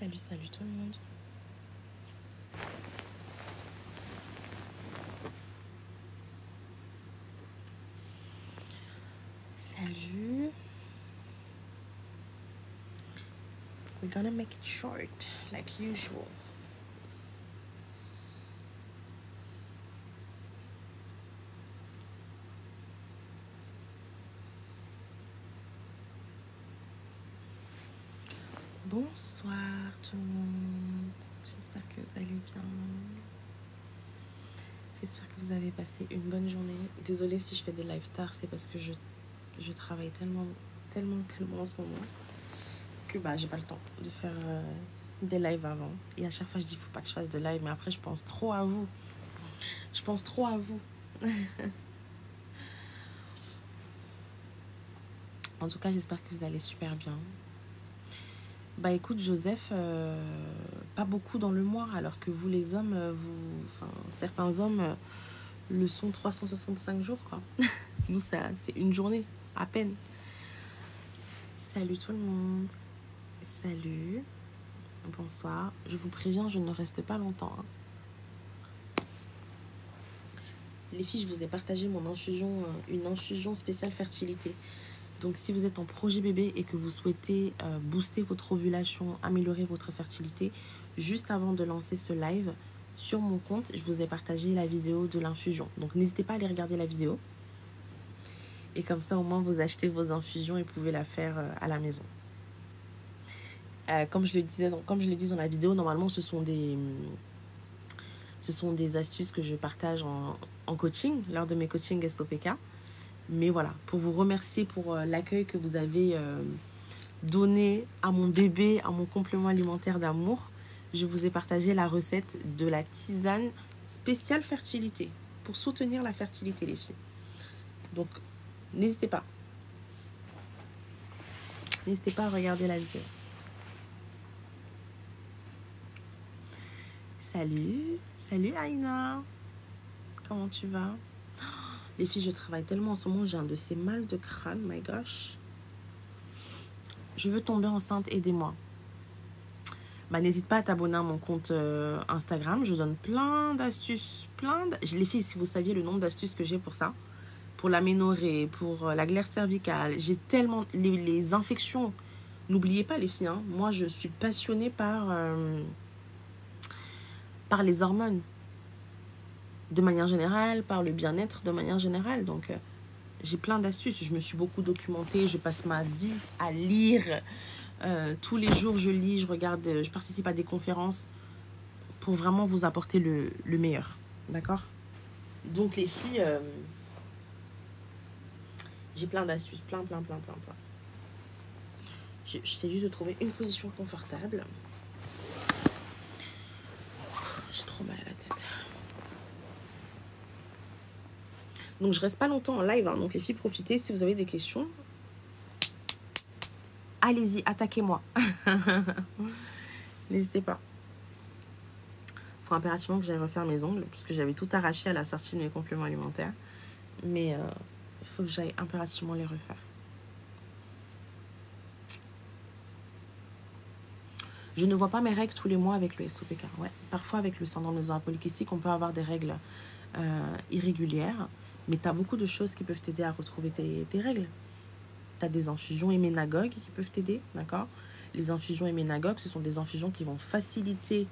Salut, salut tout le monde. Salut. We're gonna make it short, like usual. Bonsoir tout le monde. J'espère que vous allez bien. J'espère que vous avez passé une bonne journée. Désolée si je fais des lives tard, c'est parce que je travaille tellement en ce moment que j'ai pas le temps de faire des lives avant. Et à chaque fois je dis faut pas que je fasse de live, mais après je pense trop à vous. En tout cas, j'espère que vous allez super bien. Écoute, Joseph, pas beaucoup dans le mois, alors que vous, les hommes, certains hommes le sont 365 jours, quoi. Nous, c'est une journée, à peine. Salut tout le monde. Salut. Bonsoir. Je vous préviens, je ne reste pas longtemps. Hein. Les filles, je vous ai partagé mon infusion, une infusion spéciale fertilité. Donc, si vous êtes en projet bébé et que vous souhaitez booster votre ovulation, améliorer votre fertilité, juste avant de lancer ce live, sur mon compte, je vous ai partagé la vidéo de l'infusion. Donc, n'hésitez pas à aller regarder la vidéo. Et comme ça, au moins, vous achetez vos infusions et pouvez la faire à la maison. Comme je le dis dans la vidéo, normalement, ce sont des astuces que je partage en coaching, lors de mes coachings SOPK. Mais voilà, pour vous remercier pour l'accueil que vous avez donné à mon bébé, à mon complément alimentaire d'amour, je vous ai partagé la recette de la tisane spéciale fertilité pour soutenir la fertilité, les filles. Donc, n'hésitez pas. N'hésitez pas à regarder la vidéo. Salut Aïna. Comment tu vas? Les filles, je travaille tellement en ce moment, j'ai un de ces mal de crâne, my gosh. Je veux tomber enceinte, aidez-moi. N'hésite pas à t'abonner à mon compte Instagram. Je donne plein d'astuces. Les filles, si vous saviez le nombre d'astuces que j'ai pour ça, pour l'aménorrhée, pour la glaire cervicale, j'ai tellement... Les infections, n'oubliez pas les filles, hein, moi je suis passionnée par les hormones. De manière générale, par le bien-être de manière générale. Donc, j'ai plein d'astuces. Je me suis beaucoup documentée. Je passe ma vie à lire. Tous les jours, je lis, je regarde, je participe à des conférences pour vraiment vous apporter le meilleur. D'accord? Donc, les filles, j'ai plein d'astuces. Plein. J'essaie juste de trouver une position confortable. J'ai trop mal à la tête. Donc, je reste pas longtemps en live. Hein. Donc, les filles, profitez. Si vous avez des questions, allez-y, attaquez-moi. N'hésitez pas. Il faut impérativement que j'aille refaire mes ongles, puisque j'avais tout arraché à la sortie de mes compléments alimentaires. Mais il faut que j'aille impérativement les refaire. Je ne vois pas mes règles tous les mois avec le SOPK. Ouais. Parfois, avec le syndrome des ovaires polykystiques, on peut avoir des règles irrégulières. Mais tu as beaucoup de choses qui peuvent t'aider à retrouver tes règles. Tu as des infusions héménagogues qui peuvent t'aider, d'accord? Les infusions héménagogues, ce sont des infusions qui vont faciliter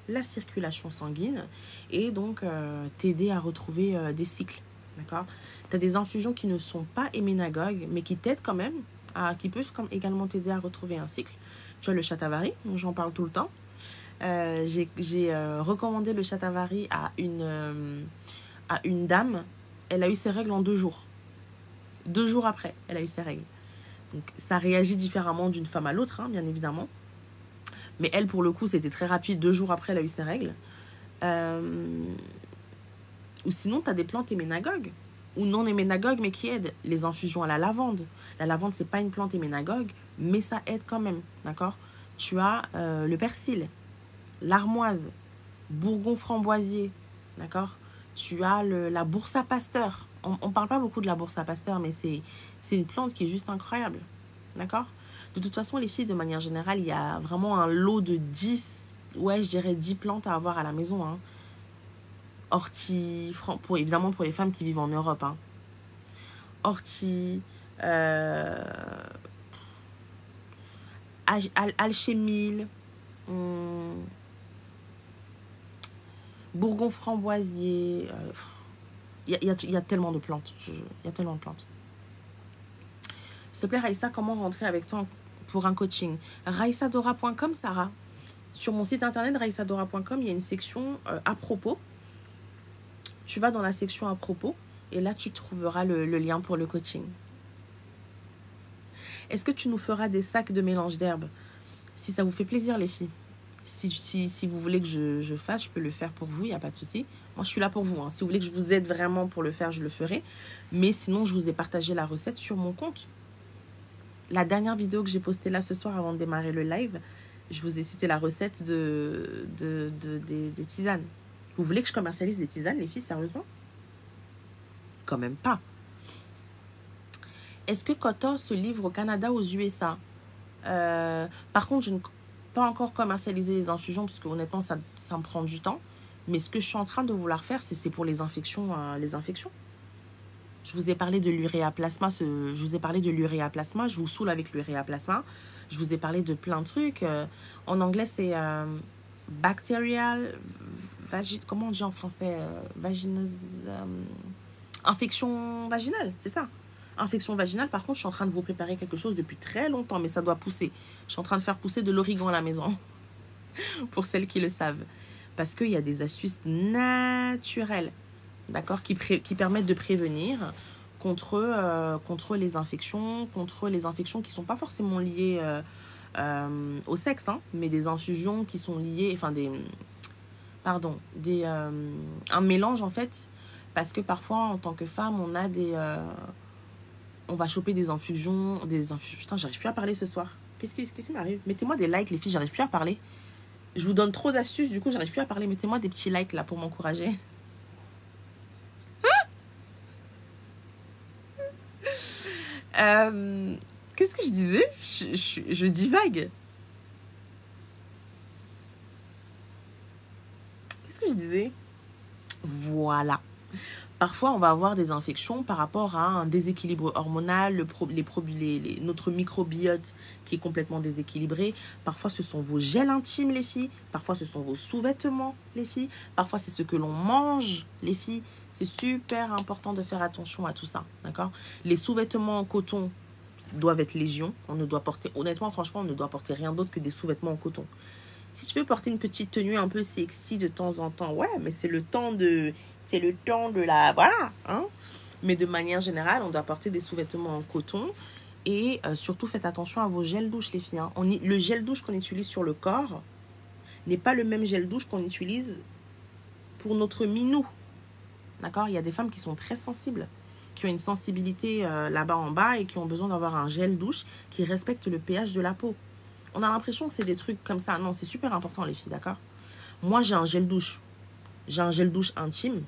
la circulation sanguine et donc t'aider à retrouver des cycles, d'accord? Tu as des infusions qui ne sont pas héménagogues, mais qui t'aident quand même, qui peuvent également t'aider à retrouver un cycle. Tu as le Shatavari, dont j'en parle tout le temps. J'ai recommandé le Shatavari à une dame. Elle a eu ses règles en 2 jours. 2 jours après, elle a eu ses règles. Donc, ça réagit différemment d'une femme à l'autre, hein, bien évidemment. Mais elle, pour le coup, c'était très rapide. 2 jours après, elle a eu ses règles. Ou sinon, tu as des plantes héménagogues ou non héménagogues, mais qui aident. Les infusions à la lavande. La lavande, c'est pas une plante héménagogue, mais ça aide quand même, d'accord? Tu as le persil, l'armoise, bourgon framboisier, d'accord? Tu as la bourse à pasteur. On parle pas beaucoup de la bourse à pasteur, mais c'est une plante qui est juste incroyable, d'accord? De toute façon, les filles, de manière générale, il y a vraiment un lot de 10, ouais, je dirais 10 plantes à avoir à la maison. Hein. Ortie, évidemment pour les femmes qui vivent en Europe. Hein. Ortie, alchémile, bourgon framboisier. Il y a tellement de plantes. Il y a tellement de plantes. S'il te plaît, Raïssa, comment rentrer avec toi pour un coaching? raissadora.com, Sarah. Sur mon site internet, raissadora.com, il y a une section à propos. Tu vas dans la section à propos et là, tu trouveras le lien pour le coaching. Est-ce que tu nous feras des sacs de mélange d'herbes? Si ça vous fait plaisir, les filles. Si vous voulez que je fasse, je peux le faire pour vous, il n'y a pas de souci. Moi, je suis là pour vous. Hein. Si vous voulez que je vous aide vraiment pour le faire, je le ferai. Mais sinon, je vous ai partagé la recette sur mon compte. La dernière vidéo que j'ai postée là ce soir avant de démarrer le live, je vous ai cité la recette des tisanes. Vous voulez que je commercialise des tisanes, les filles, sérieusement? Quand même pas. Est-ce que Koto se livre au Canada ou aux USA? Par contre, je ne peux pas encore commercialiser les infusions parce que honnêtement, ça me prend du temps. Mais ce que je suis en train de vouloir faire, c'est pour les infections. Je vous ai parlé de l'uréaplasma. Je vous saoule avec l'uréaplasma. Je vous ai parlé de plein de trucs. En anglais, c'est bacterial... comment on dit en français? Vagineuse... infection vaginale, c'est ça. Infection vaginale, par contre, je suis en train de vous préparer quelque chose depuis très longtemps, mais ça doit pousser. Je suis en train de faire pousser de l'origan à la maison, pour celles qui le savent. Parce qu'il y a des astuces naturelles, d'accord, qui permettent de prévenir contre les infections qui ne sont pas forcément liées au sexe, hein, mais des infusions qui sont liées, enfin un mélange en fait, parce que parfois en tant que femme on a on va choper des infusions, putain, j'arrive plus à parler ce soir. Qu'est-ce qui m'arrive? Mettez-moi des likes, les filles, j'arrive plus à parler. Je vous donne trop d'astuces, du coup, j'arrive plus à parler. Mettez-moi des petits likes, là, pour m'encourager. Qu'est-ce que je disais? Je divague. Qu'est-ce que je disais? Voilà. Parfois, on va avoir des infections par rapport à un déséquilibre hormonal, notre microbiote qui est complètement déséquilibré. Parfois, ce sont vos gels intimes, les filles. Parfois, ce sont vos sous-vêtements, les filles. Parfois, c'est ce que l'on mange, les filles. C'est super important de faire attention à tout ça, d'accord? Les sous-vêtements en coton doivent être légion. On ne doit porter, honnêtement, franchement, on ne doit porter rien d'autre que des sous-vêtements en coton. Si tu veux porter une petite tenue un peu sexy de temps en temps, ouais, mais c'est le temps de la... Voilà, hein. Mais de manière générale, on doit porter des sous-vêtements en coton. Et surtout, faites attention à vos gels douche, les filles. Hein. Le gel douche qu'on utilise sur le corps n'est pas le même gel douche qu'on utilise pour notre minou. D'accord? Il y a des femmes qui sont très sensibles, qui ont une sensibilité là-bas en bas et qui ont besoin d'avoir un gel douche qui respecte le pH de la peau. On a l'impression que c'est des trucs comme ça. Non, c'est super important, les filles, d'accord? Moi, j'ai un gel douche. J'ai un gel douche intime.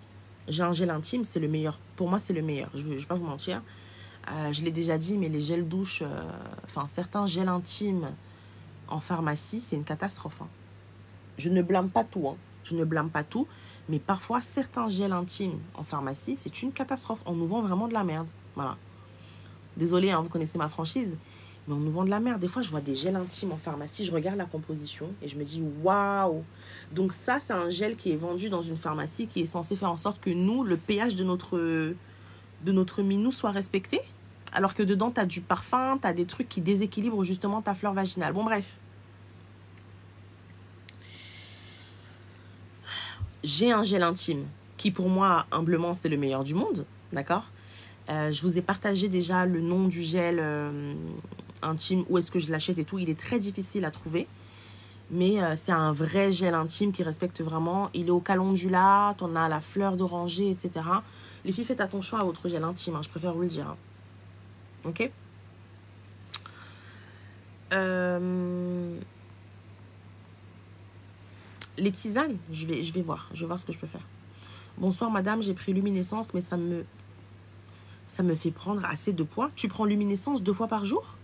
J'ai un gel intime, c'est le meilleur. Pour moi, c'est le meilleur. Je vais pas vous mentir. Je l'ai déjà dit, mais les gels douche... certains gels intimes en pharmacie, c'est une catastrophe. Hein. Je ne blâme pas tout. Hein. Je ne blâme pas tout. Mais parfois, certains gels intimes en pharmacie, c'est une catastrophe. On nous vend vraiment de la merde. Voilà. Désolée, hein, vous connaissez ma franchise. Mais on nous vend de la merde. Des fois, je vois des gels intimes en pharmacie. Je regarde la composition et je me dis, waouh! Donc ça, c'est un gel qui est vendu dans une pharmacie qui est censé faire en sorte que nous, le pH de notre minou soit respecté. Alors que dedans, tu as du parfum, tu as des trucs qui déséquilibrent justement ta flore vaginale. Bon, bref. J'ai un gel intime qui, pour moi, humblement, c'est le meilleur du monde. D'accord? Je vous ai partagé déjà le nom du gel intime, où est-ce que je l'achète et tout. Il est très difficile à trouver. Mais c'est un vrai gel intime qui respecte vraiment. Il est au calendula, on a la fleur d'oranger, etc. Les filles, faites attention à votre gel intime. Hein, je préfère vous le dire. Hein. Ok? Les tisanes, je vais voir. Je vais voir ce que je peux faire. Bonsoir madame, j'ai pris luminescence, mais ça me fait prendre assez de poids. Tu prends luminescence 2 fois par jour?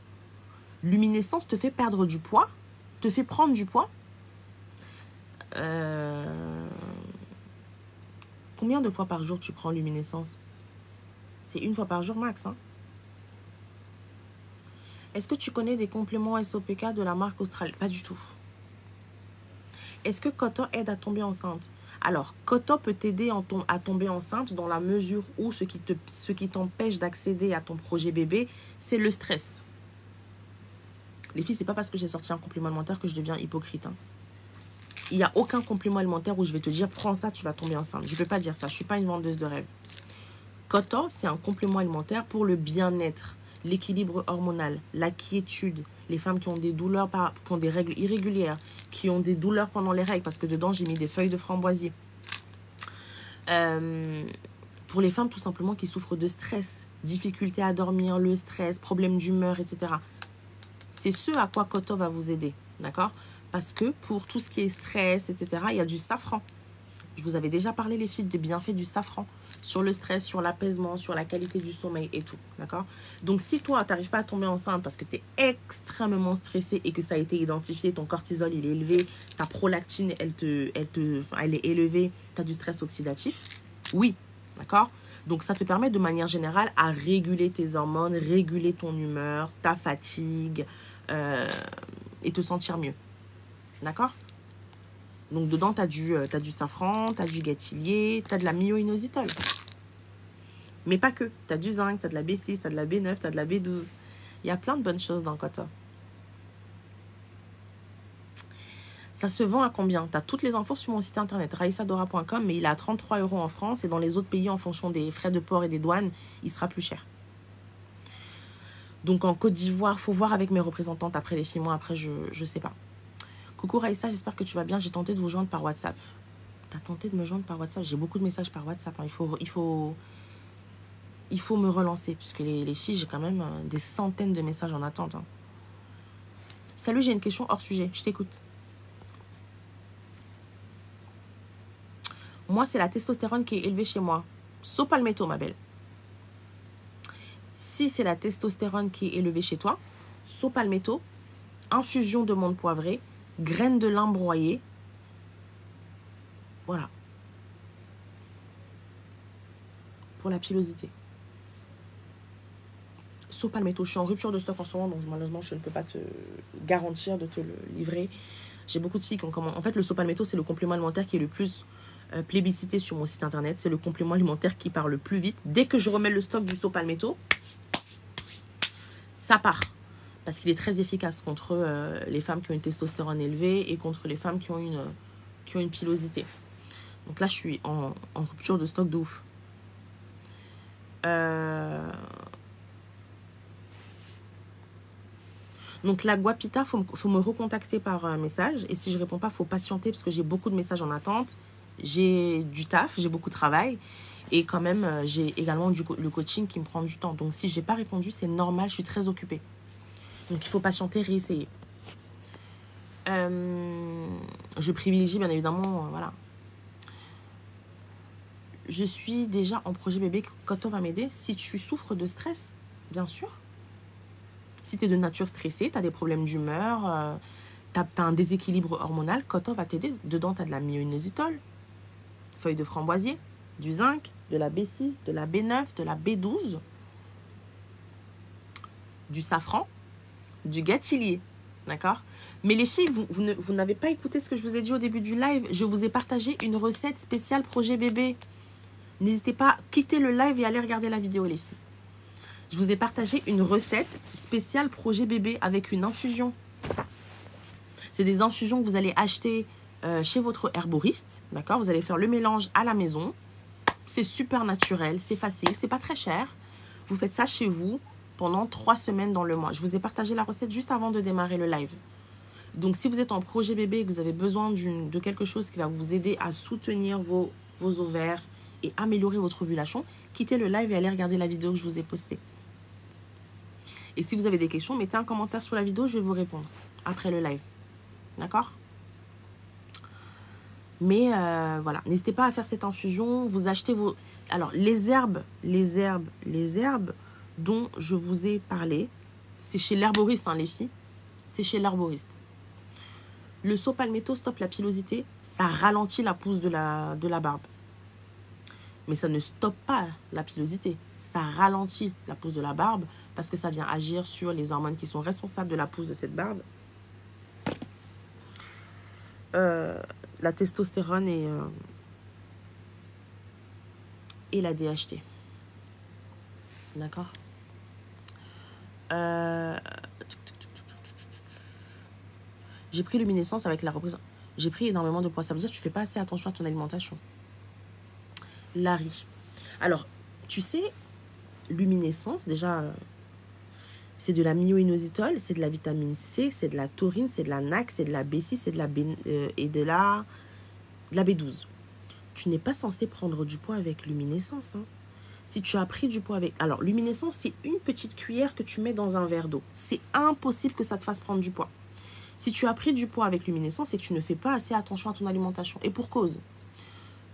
Luminescence te fait perdre du poids, te fait prendre du poids. Combien de fois par jour tu prends luminescence? C'est 1 fois par jour max, hein. Est-ce que tu connais des compléments SOPK de la marque Australie? Pas du tout. Est-ce que Koto aide à tomber enceinte? Alors, Koto peut t'aider à tomber enceinte dans la mesure où ce qui t'empêche d'accéder à ton projet bébé, c'est le stress. Les filles, c'est pas parce que j'ai sorti un complément alimentaire que je deviens hypocrite, hein. Il n'y a aucun complément alimentaire où je vais te dire, prends ça, tu vas tomber enceinte. Je ne peux pas dire ça, je ne suis pas une vendeuse de rêve. Koto, c'est un complément alimentaire pour le bien-être, l'équilibre hormonal, la quiétude. Les femmes qui ont des douleurs, qui ont des règles irrégulières, qui ont des douleurs pendant les règles, parce que dedans, j'ai mis des feuilles de framboisier. Pour les femmes, tout simplement, qui souffrent de stress, difficulté à dormir, le stress, problèmes d'humeur, etc. C'est ce à quoi Koto va vous aider, d'accord? Parce que pour tout ce qui est stress, etc., il y a du safran. Je vous avais déjà parlé, les filles, des bienfaits du safran sur le stress, sur l'apaisement, sur la qualité du sommeil et tout, d'accord? Donc, si toi, tu n'arrives pas à tomber enceinte parce que tu es extrêmement stressé et que ça a été identifié, ton cortisol, il est élevé, ta prolactine, elle est élevée, tu as du stress oxydatif, oui, d'accord? Donc, ça te permet de manière générale à réguler tes hormones, réguler ton humeur, ta fatigue et te sentir mieux. D'accord? Donc, dedans, tu as du safran, tu as du gâtillier, tu as de la myo-inositol. Mais pas que. Tu as du zinc, tu as de la B6, tu as de la B9, tu as de la B12. Il y a plein de bonnes choses dans le Koto. Ça se vend à combien? Tu as toutes les infos sur mon site internet, raissadora.com, mais il est à 33 € en France. Et dans les autres pays, en fonction des frais de port et des douanes, il sera plus cher. Donc, en Côte d'Ivoire, il faut voir avec mes représentantes après les 6 mois. Après, je ne sais pas. Coucou Raïssa, j'espère que tu vas bien. J'ai tenté de vous joindre par WhatsApp. T'as tenté de me joindre par WhatsApp? J'ai beaucoup de messages par WhatsApp, hein. Il faut me relancer, puisque les filles, j'ai quand même des centaines de messages en attente, hein. Salut, j'ai une question hors sujet. Je t'écoute. Moi, c'est la testostérone qui est élevée chez moi. Sopalmetto, ma belle. Si c'est la testostérone qui est élevée chez toi, Sopalmetto, infusion de menthe poivrée, graines de lin broyées. Voilà. Pour la pilosité. Sopalmetto, je suis en rupture de stock en ce moment, donc malheureusement, je ne peux pas te garantir de te le livrer. J'ai beaucoup de filles qui ont commandé. En fait, le Sopalmetto, c'est le complément alimentaire qui est le plus plébiscité sur mon site internet. C'est le complément alimentaire qui part le plus vite. Dès que je remets le stock du Sopalmetto, ça part. Parce qu'il est très efficace contre les femmes qui ont une testostérone élevée et contre les femmes qui ont une pilosité. Donc là, je suis en rupture de stock de ouf. Donc la Guapita, faut me recontacter par message. Et si je ne réponds pas, il faut patienter parce que j'ai beaucoup de messages en attente. J'ai du taf, j'ai beaucoup de travail. Et quand même, j'ai également le coaching qui me prend du temps. Donc si je n'ai pas répondu, c'est normal, je suis très occupée. Donc il faut patienter, réessayer. Je privilégie bien évidemment, voilà. Je suis déjà en projet bébé, Koto va m'aider. Si tu souffres de stress, bien sûr. Si tu es de nature stressée, tu as des problèmes d'humeur, tu as un déséquilibre hormonal, Koto va t'aider. Dedans, tu as de la myo-inositol, feuilles de framboisier, du zinc, de la B6, de la B9, de la B12, du safran, du gâtillier. D'accord? Mais les filles, vous n'avez pas écouté ce que je vous ai dit au début du live. Je vous ai partagé une recette spéciale projet bébé. N'hésitez pas à quitter le live et aller regarder la vidéo, les filles. Je vous ai partagé une recette spéciale projet bébé avec une infusion. C'est des infusions que vous allez acheter chez votre herboriste. D'accord? Vous allez faire le mélange à la maison. C'est super naturel, c'est facile, c'est pas très cher. Vous faites ça chez vous pendant 3 semaines dans le mois. Je vous ai partagé la recette juste avant de démarrer le live. Donc, si vous êtes en projet bébé et que vous avez besoin de quelque chose qui va vous aider à soutenir vos ovaires et améliorer votre ovulation, quittez le live et allez regarder la vidéo que je vous ai postée. Et si vous avez des questions, mettez un commentaire sous la vidéo, je vais vous répondre après le live. D'accord? Mais voilà, n'hésitez pas à faire cette infusion. Vous achetez vos... Alors, les herbes dont je vous ai parlé, C'est chez l'herboriste, hein, les filles. C'est chez l'herboriste. Le saut palmetto stoppe la pilosité. Ça ralentit la pousse de la barbe. Mais ça ne stoppe pas la pilosité. Ça ralentit la pousse de la barbe parce que ça vient agir sur les hormones qui sont responsables de la pousse de cette barbe. La testostérone et la DHT. D'accord. J'ai pris luminescence avec la reprise. J'ai pris énormément de poids. Ça veut dire que tu fais pas assez attention à ton alimentation. Larry. Alors, tu sais, luminescence, déjà, c'est de la myo-inositol, c'est de la vitamine C, c'est de la taurine, c'est de la NAC, c'est de la B6, c'est de la de la B12. Tu n'es pas censé prendre du poids avec luminescence. Hein. Si tu as pris du poids avec... Alors, luminescence, c'est une petite cuillère que tu mets dans un verre d'eau. C'est impossible que ça te fasse prendre du poids. Si tu as pris du poids avec luminescence, c'est que tu ne fais pas assez attention à ton alimentation. Et pour cause.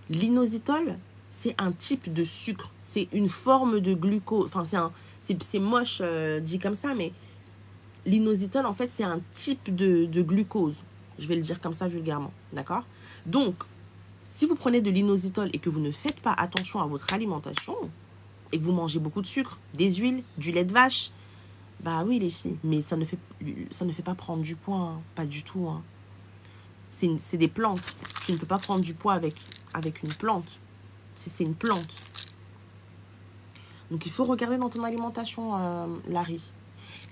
L'inositol, c'est un type de sucre. C'est une forme de glucose. Enfin, c'est moche dit comme ça, mais l'inositol, en fait, c'est un type de glucose. Je vais le dire comme ça vulgairement. D'accord? Donc, si vous prenez de l'inositol et que vous ne faites pas attention à votre alimentation et que vous mangez beaucoup de sucre, des huiles, du lait de vache, bah oui les filles, mais ça ne fait pas prendre du poids, hein, pas du tout. Hein. C'est des plantes. Tu ne peux pas prendre du poids avec une plante. C'est une plante. Donc il faut regarder dans ton alimentation, Larry.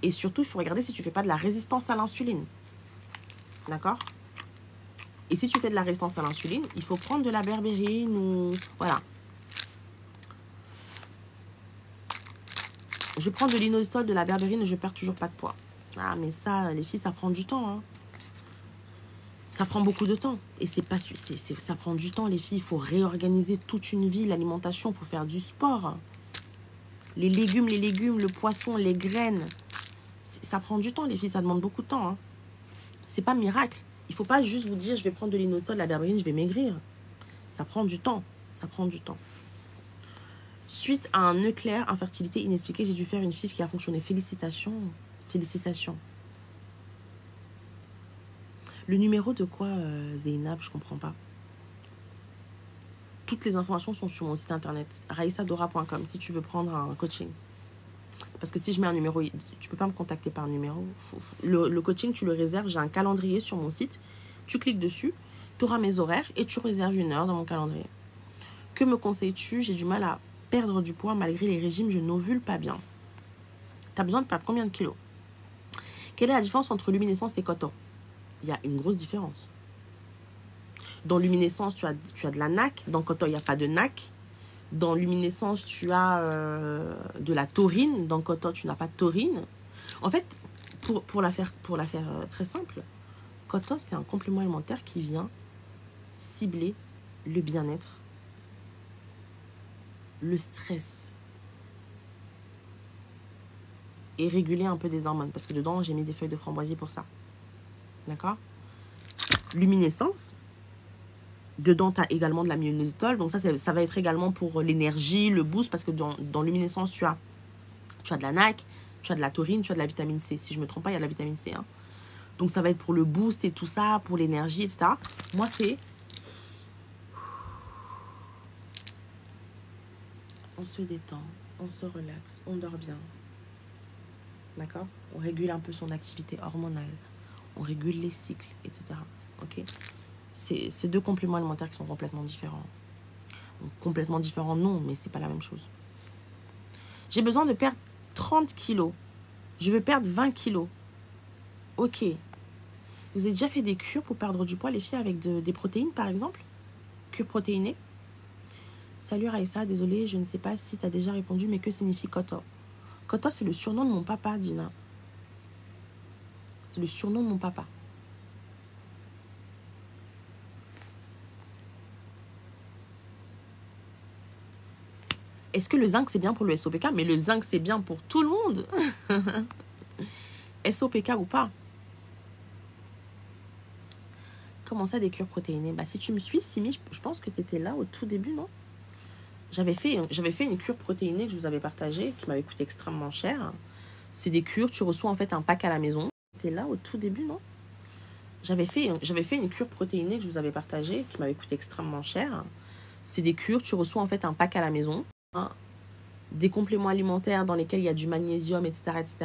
Et surtout, il faut regarder si tu ne fais pas de la résistance à l'insuline. D'accord ? Et si tu fais de la résistance à l'insuline, il faut prendre de la berbérine ou... Voilà. Je prends de l'inositol, de la berbérine et je perds toujours pas de poids. Ah, mais ça, les filles, ça prend du temps. Hein. Ça prend beaucoup de temps. Et ça prend du temps, les filles. Il faut réorganiser toute une vie, l'alimentation. Il faut faire du sport. Les légumes, le poisson, les graines. Ça prend du temps, les filles. Ça demande beaucoup de temps. Hein. C'est pas miracle. Il ne faut pas juste vous dire, je vais prendre de l'inositol, de la berbérine, je vais maigrir. Ça prend du temps. Ça prend du temps. Suite à un nœud clair, infertilité inexpliquée, j'ai dû faire une FIV qui a fonctionné. Félicitations. Félicitations. Le numéro de quoi, Zeynab? Je comprends pas. Toutes les informations sont sur mon site internet. raissadora.com si tu veux prendre un coaching. Parce que si je mets un numéro, tu peux pas me contacter par numéro. Le coaching, tu le réserves. J'ai un calendrier sur mon site. Tu cliques dessus, tu auras mes horaires et tu réserves une heure dans mon calendrier. Que me conseilles-tu? J'ai du mal à perdre du poids malgré les régimes. Je n'ovule pas bien. Tu as besoin de perdre combien de kilos? Quelle est la différence entre luminescence et coton? Il y a une grosse différence. Dans luminescence, tu as de la NAC. Dans coton, il n'y a pas de NAC. Dans luminescence, tu as de la taurine. Dans coton, tu n'as pas de taurine. En fait, pour la faire très simple, coton, c'est un complément alimentaire qui vient cibler le bien-être, le stress et réguler un peu des hormones. Parce que dedans, j'ai mis des feuilles de framboisier pour ça. D'accord? Luminescence. Dedans, tu as également de la myo-inositol. Donc ça va être également pour l'énergie, le boost. Parce que dans luminescence, tu as de la NAC, tu as de la taurine, tu as de la vitamine C. Si je ne me trompe pas, il y a de la vitamine C. Hein. Donc ça va être pour le boost et tout ça, pour l'énergie, etc. Moi, c'est... On se détend, on se relaxe, on dort bien. D'accord? On régule un peu son activité hormonale. On régule les cycles, etc. Ok? C'est deux compléments alimentaires qui sont complètement différents. Donc, complètement différents, non, mais c'est pas la même chose. J'ai besoin de perdre 30 kilos. Je veux perdre 20 kilos. Ok. Vous avez déjà fait des cures pour perdre du poids, les filles, avec des protéines, par exemple? Cure protéinée? Salut Raïssa, désolée, je ne sais pas si tu as déjà répondu, mais que signifie Koto? Koto, c'est le surnom de mon papa, Dina. C'est le surnom de mon papa. Est-ce que le zinc, c'est bien pour le SOPK? Mais le zinc, c'est bien pour tout le monde. SOPK ou pas? Comment ça, des cures protéinées? Bah, si tu me suis, Simi, je pense que tu étais là au tout début, non? J'avais fait une cure protéinée que je vous avais partagée, qui m'avait coûté extrêmement cher. C'est des cures. Tu reçois en fait un pack à la maison. T'es là au tout début, non? J'avais fait une cure protéinée que je vous avais partagée, qui m'avait coûté extrêmement cher. C'est des cures. Tu reçois en fait un pack à la maison. Des compléments alimentaires dans lesquels il y a du magnésium, etc., etc.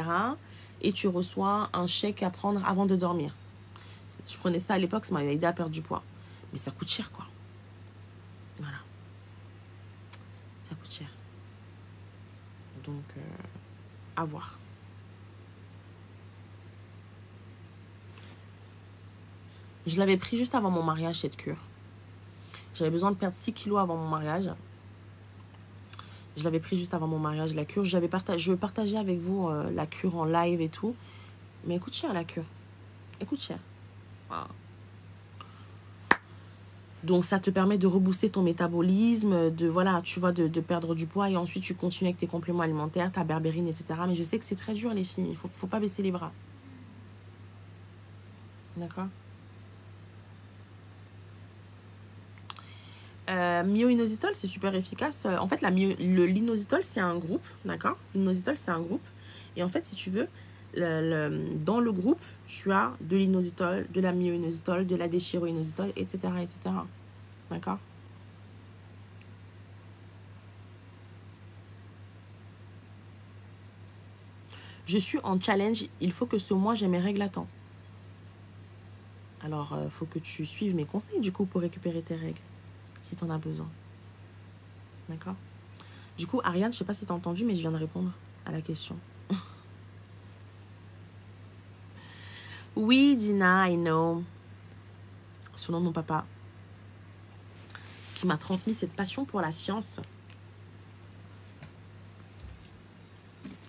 Et tu reçois un chèque à prendre avant de dormir. Je prenais ça à l'époque, ça m'avait aidé à perdre du poids. Mais ça coûte cher, quoi. Voilà. Ça coûte cher. Donc, à voir. Je l'avais pris juste avant mon mariage, cette cure. J'avais besoin de perdre 6 kilos avant mon mariage. Je l'avais pris juste avant mon mariage, la cure. Je veux partager avec vous la cure en live et tout. Mais elle coûte cher, la cure. Elle coûte cher. Voilà. Donc, ça te permet de rebooster ton métabolisme, de perdre du poids. Et ensuite, tu continues avec tes compléments alimentaires, ta berbérine, etc. Mais je sais que c'est très dur, les filles. Il faut pas baisser les bras. D'accord? Myo-inositol, c'est super efficace. En fait, l'inositol, c'est un groupe, d'accord? L'inositol, c'est un groupe. Et en fait, si tu veux, dans le groupe, tu as de l'inositol, de la myo-inositol, de la déchiro-inositol, etc., etc. D'accord? Je suis en challenge. Il faut que ce mois, j'ai mes règles à temps. Alors, il faut que tu suives mes conseils, du coup, pour récupérer tes règles, si tu en as besoin. D'accord? Du coup, Ariane, je sais pas si tu as entendu, mais je viens de répondre à la question. Oui, Dina, I know. Son nom de mon papa, qui m'a transmis cette passion pour la science.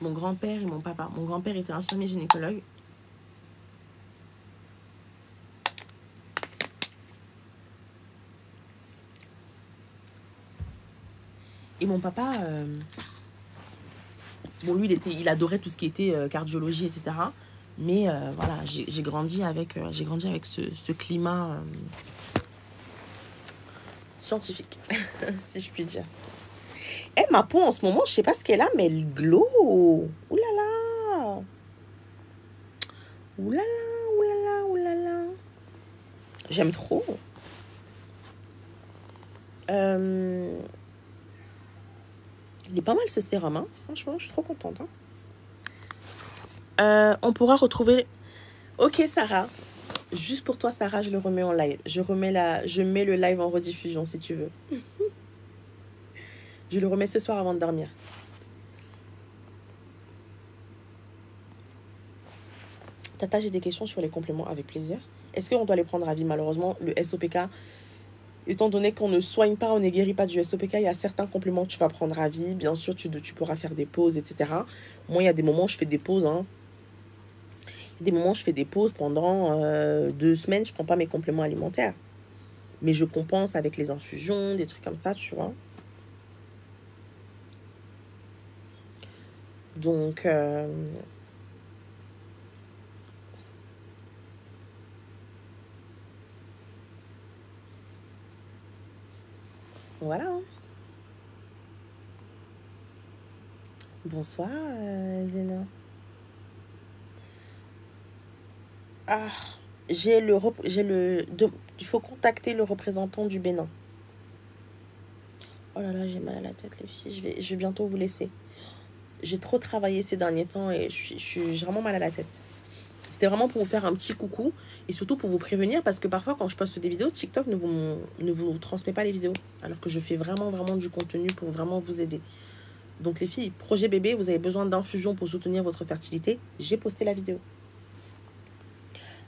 Mon grand-père et mon papa. Mon grand-père était infirmier gynécologue. Et mon papa, bon, lui, il adorait tout ce qui était cardiologie, etc. Mais voilà, j'ai grandi avec ce climat scientifique, si je puis dire. Eh, ma peau, en ce moment, je sais pas ce qu'elle a, mais elle glow. Ouh là là. Ouh là là, ouh là là, ouh là là. J'aime trop. Il est pas mal ce sérum, hein. Franchement, je suis trop contente. Hein. On pourra retrouver... Ok, Sarah. Juste pour toi, Sarah, je le remets en live. Je mets le live en rediffusion, si tu veux. Je le remets ce soir avant de dormir. Tata, j'ai des questions sur les compléments avec plaisir. Est-ce qu'on doit les prendre à vie? Malheureusement, le SOPK, étant donné qu'on ne soigne pas, on ne guérit pas du SOPK, il y a certains compléments que tu vas prendre à vie. Bien sûr, tu pourras faire des pauses, etc. Moi, il y a des moments où je fais des pauses. Hein. Il y a des moments où je fais des pauses pendant 2 semaines, je ne prends pas mes compléments alimentaires. Mais je compense avec les infusions, des trucs comme ça, tu vois. Donc, voilà. Bonsoir, Zéna. Ah, il faut contacter le représentant du Bénin. Oh là là, j'ai mal à la tête, les filles. Je vais bientôt vous laisser. J'ai trop travaillé ces derniers temps et j'ai vraiment mal à la tête. C'était vraiment pour vous faire un petit coucou et surtout pour vous prévenir parce que parfois quand je poste des vidéos, TikTok ne vous transmet pas les vidéos alors que je fais vraiment du contenu pour vraiment vous aider. Donc les filles, projet bébé, vous avez besoin d'infusion pour soutenir votre fertilité, j'ai posté la vidéo.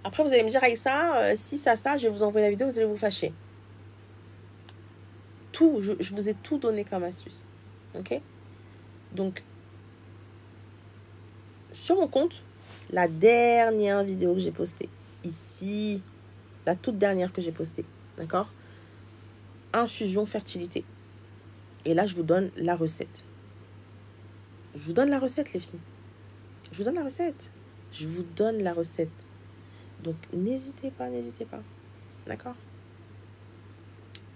Après vous allez me dire Aïssa, si ça, je vais vous envoyer la vidéo, vous allez vous fâcher. Tout, je vous ai tout donné comme astuce. Ok? Donc, sur mon compte, la dernière vidéo que j'ai postée, ici, la toute dernière que j'ai postée, d'accord? Infusion fertilité. Et là, je vous donne la recette. Je vous donne la recette, les filles. Je vous donne la recette. Je vous donne la recette. Donc, n'hésitez pas. D'accord?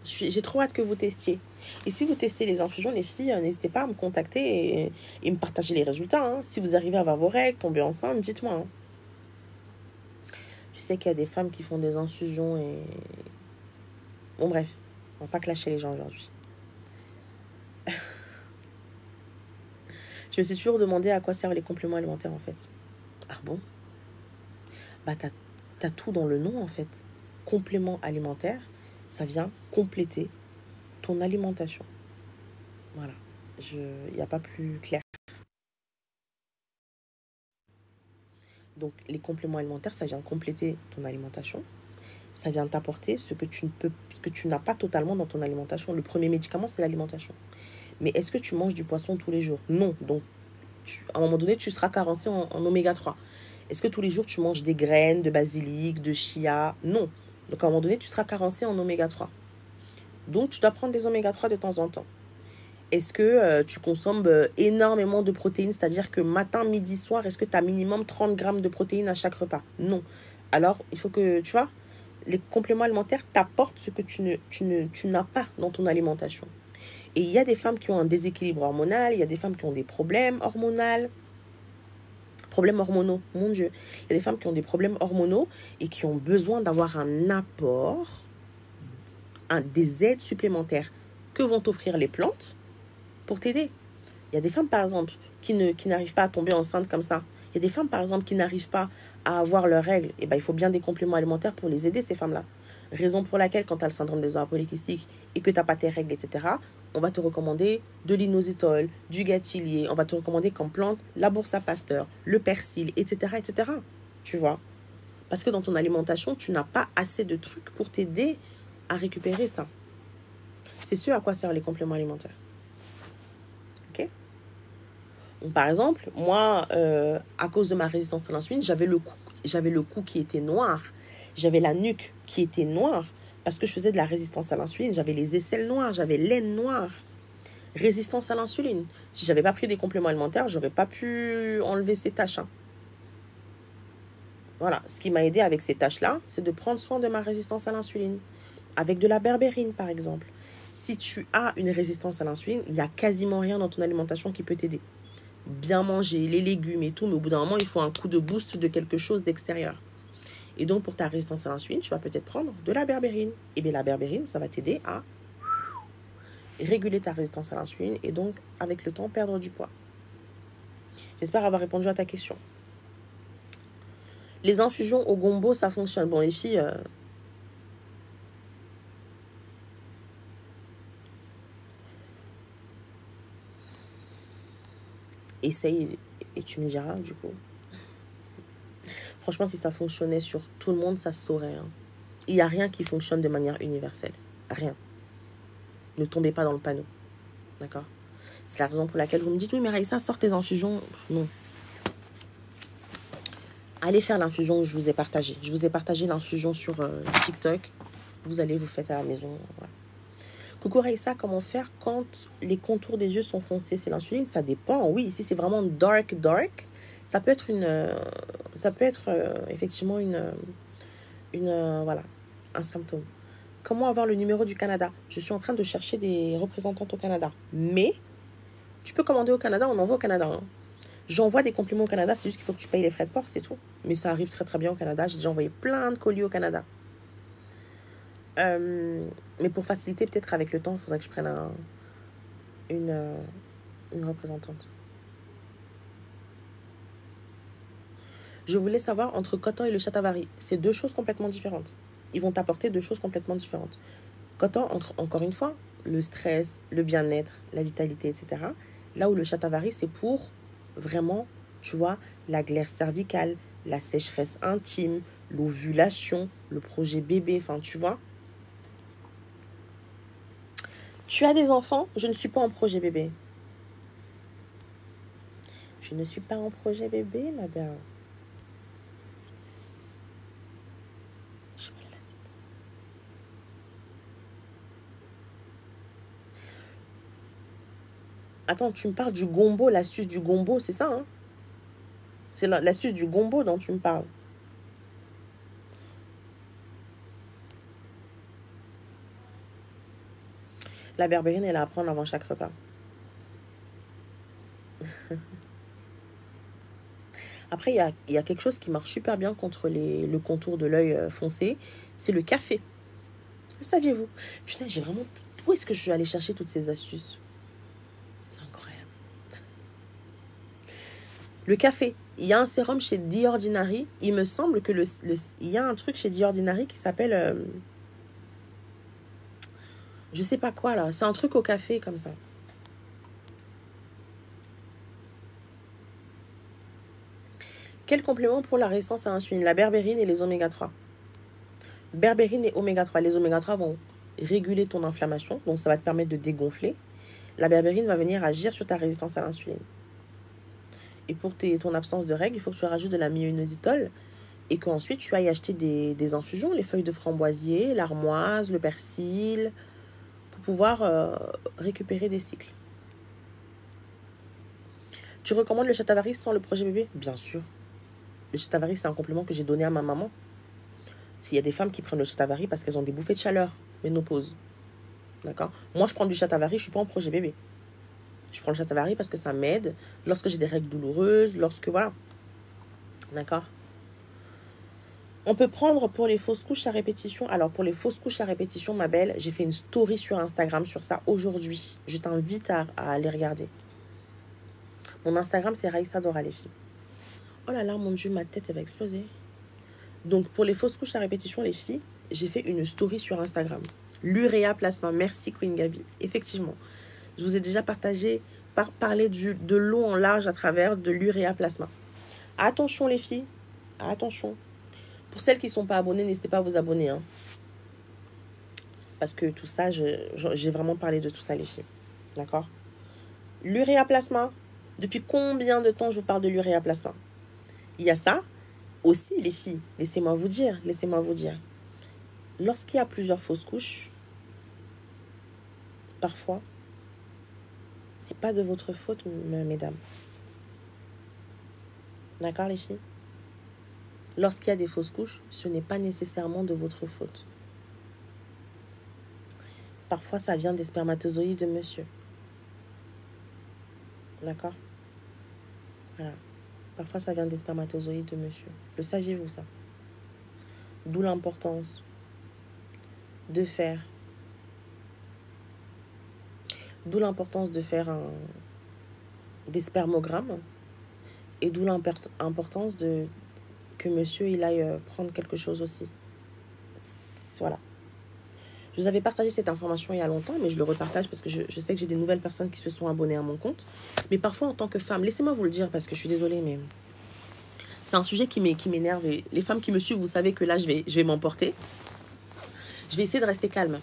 J'ai trop hâte que vous testiez. Et si vous testez les infusions, les filles, n'hésitez pas à me contacter et me partager les résultats. Hein. Si vous arrivez à avoir vos règles, tomber enceinte, dites-moi. Hein. Je sais qu'il y a des femmes qui font des infusions et... Bon bref, on va pas clasher les gens aujourd'hui. Je me suis toujours demandé à quoi servent les compléments alimentaires en fait. Ah bon? Bah t'as tout dans le nom en fait. Complément alimentaire, ça vient compléter ton alimentation. Voilà. Il n'y a pas plus clair. Donc les compléments alimentaires, ça vient compléter ton alimentation. Ça vient t'apporter ce que tu n'as pas totalement dans ton alimentation. Le premier médicament, c'est l'alimentation. Mais est-ce que tu manges du poisson tous les jours? Non. Donc à un moment donné, tu seras carencé en oméga 3. Est-ce que tous les jours, tu manges des graines de basilic, de chia? Non. Donc à un moment donné, tu seras carencé en oméga 3. Donc tu dois prendre des oméga 3 de temps en temps. Est-ce que tu consommes énormément de protéines? C'est-à-dire que matin, midi, soir, est-ce que tu as minimum 30 grammes de protéines à chaque repas? Non. Alors, il faut que, tu vois, les compléments alimentaires t'apportent ce que tu n'as pas dans ton alimentation. Et il y a des femmes qui ont un déséquilibre hormonal, il y a des femmes qui ont des problèmes hormonaux, mon Dieu. Il y a des femmes qui ont des problèmes hormonaux et qui ont besoin d'avoir un apport, des aides supplémentaires que vont t'offrir les plantes pour t'aider. Il y a des femmes, par exemple, qui n'arrivent pas à tomber enceinte comme ça. Il y a des femmes, par exemple, qui n'arrivent pas à avoir leurs règles. Et ben, il faut bien des compléments alimentaires pour les aider, ces femmes-là. Raison pour laquelle, quand tu as le syndrome des ovaires polykystiques et que tu n'as pas tes règles, etc., on va te recommander de l'inositol, du gâtillier, on va te recommander comme plante la bourse à Pasteur, le persil, etc., etc. Tu vois? Parce que dans ton alimentation, tu n'as pas assez de trucs pour t'aider à récupérer ça. C'est ce à quoi servent les compléments alimentaires. Ok? Donc, par exemple, moi, à cause de ma résistance à l'insuline, j'avais le cou qui était noir. J'avais la nuque qui était noire parce que je faisais de la résistance à l'insuline. J'avais les aisselles noires, j'avais l'aine noire. Résistance à l'insuline. Si j'avais pas pris des compléments alimentaires, j'aurais pas pu enlever ces taches. Hein. Voilà, ce qui m'a aidé avec ces taches-là, c'est de prendre soin de ma résistance à l'insuline. Avec de la berbérine, par exemple. Si tu as une résistance à l'insuline, il n'y a quasiment rien dans ton alimentation qui peut t'aider. Bien manger, les légumes et tout, mais au bout d'un moment, il faut un coup de boost de quelque chose d'extérieur. Et donc, pour ta résistance à l'insuline, tu vas peut-être prendre de la berbérine. Et bien, la berbérine, ça va t'aider à réguler ta résistance à l'insuline et donc, avec le temps, perdre du poids. J'espère avoir répondu à ta question. Les infusions au gombo, ça fonctionne. Bon, les filles... essaye et tu me diras, du coup. Franchement, si ça fonctionnait sur tout le monde, ça se saurait. Hein. Il n'y a rien qui fonctionne de manière universelle. Rien. Ne tombez pas dans le panneau. D'accord? C'est la raison pour laquelle vous me dites, oui, mais Raïssa, sort tes infusions. Non. Allez faire l'infusion que je vous ai partagée. Je vous ai partagé l'infusion sur TikTok. Vous allez vous faire à la maison. Voilà. Coucou Raïssa, comment faire quand les contours des yeux sont foncés? C'est l'insuline? Ça dépend, oui. Si c'est vraiment dark, ça peut être effectivement voilà, un symptôme. Comment avoir le numéro du Canada? Je suis en train de chercher des représentantes au Canada. Mais tu peux commander au Canada, on envoie au Canada. Hein. J'envoie des compliments au Canada, c'est juste qu'il faut que tu payes les frais de port, c'est tout. Mais ça arrive très très bien au Canada. J'ai déjà envoyé plein de colis au Canada. Mais pour faciliter, peut-être avec le temps, il faudrait que je prenne une représentante. Je voulais savoir entre Coton et le Shatavari. C'est deux choses complètement différentes. Ils vont t'apporter deux choses complètement différentes. Coton, encore une fois, le stress, le bien-être, la vitalité, etc. Là où le Shatavari, c'est pour vraiment, tu vois, la glaire cervicale, la sécheresse intime, l'ovulation, le projet bébé, enfin, tu vois. Tu as des enfants? Je ne suis pas en projet bébé. Je ne suis pas en projet bébé, ma belle. Attends, tu me parles du gombo, l'astuce du gombo, c'est ça, hein? C'est l'astuce du gombo dont tu me parles. La berbérine, elle est à prendre avant chaque repas. Après, il y a quelque chose qui marche super bien contre le contour de l'œil foncé. C'est le café. Le saviez-vous? Putain, j'ai vraiment... Où est-ce que je suis allée chercher toutes ces astuces? C'est incroyable. Le café. Il y a un sérum chez The Ordinary. Il me semble que il y a un truc chez The Ordinary qui s'appelle... je sais pas quoi, là. C'est un truc au café, comme ça. Quel complément pour la résistance à l'insuline? La berbérine et les oméga 3. Berbérine et oméga 3. Les oméga 3 vont réguler ton inflammation, donc ça va te permettre de dégonfler. La berbérine va venir agir sur ta résistance à l'insuline. Et pour ton absence de règles, il faut que tu rajoutes de la myo-inositol et qu'ensuite tu ailles acheter des infusions, les feuilles de framboisier, l'armoise, le persil, pour pouvoir récupérer des cycles. Tu recommandes le Shatavari sans le projet bébé? Bien sûr. Le Shatavari, c'est un complément que j'ai donné à ma maman. S'il y a des femmes qui prennent le Shatavari parce qu'elles ont des bouffées de chaleur, ménopause. D'accord? Moi, je prends du Shatavari, je ne suis pas en projet bébé. Je prends le Shatavari parce que ça m'aide lorsque j'ai des règles douloureuses, lorsque... Voilà. D'accord? On peut prendre pour les fausses couches à répétition. Alors, pour les fausses couches à répétition, ma belle, j'ai fait une story sur Instagram sur ça aujourd'hui. Je t'invite à aller regarder. Mon Instagram, c'est Raïssa Dora, les filles. Oh là là, mon Dieu, ma tête, elle va exploser. Donc, pour les fausses couches à répétition, les filles, j'ai fait une story sur Instagram. L'uréa plasma. Merci, Queen Gabi. Effectivement, je vous ai déjà parlé de long en large à travers de l'uréa plasma. Attention, les filles. Attention. Pour celles qui ne sont pas abonnées, n'hésitez pas à vous abonner. Hein. Parce que tout ça, j'ai vraiment parlé de tout ça, les filles. D'accord? L'uréa plasma. Depuis combien de temps je vous parle de l'uréa plasma? Il y a ça. Aussi, les filles, laissez-moi vous dire. Lorsqu'il y a plusieurs fausses couches, parfois, c'est pas de votre faute, mesdames. D'accord, les filles? Lorsqu'il y a des fausses couches, ce n'est pas nécessairement de votre faute. Parfois, ça vient des spermatozoïdes de monsieur. D'accord? Voilà. Parfois, ça vient des spermatozoïdes de monsieur. Le saviez-vous, ça? D'où l'importance de faire... des spermogrammes. Et d'où l'importance que monsieur, il aille prendre quelque chose aussi. Voilà. Je vous avais partagé cette information il y a longtemps, mais je le repartage parce que je sais que j'ai des nouvelles personnes qui se sont abonnées à mon compte. Mais parfois, en tant que femme, laissez-moi vous le dire parce que je suis désolée, mais c'est un sujet qui m'énerve. Et les femmes qui me suivent, vous savez que là, je vais m'emporter. Je vais essayer de rester calme.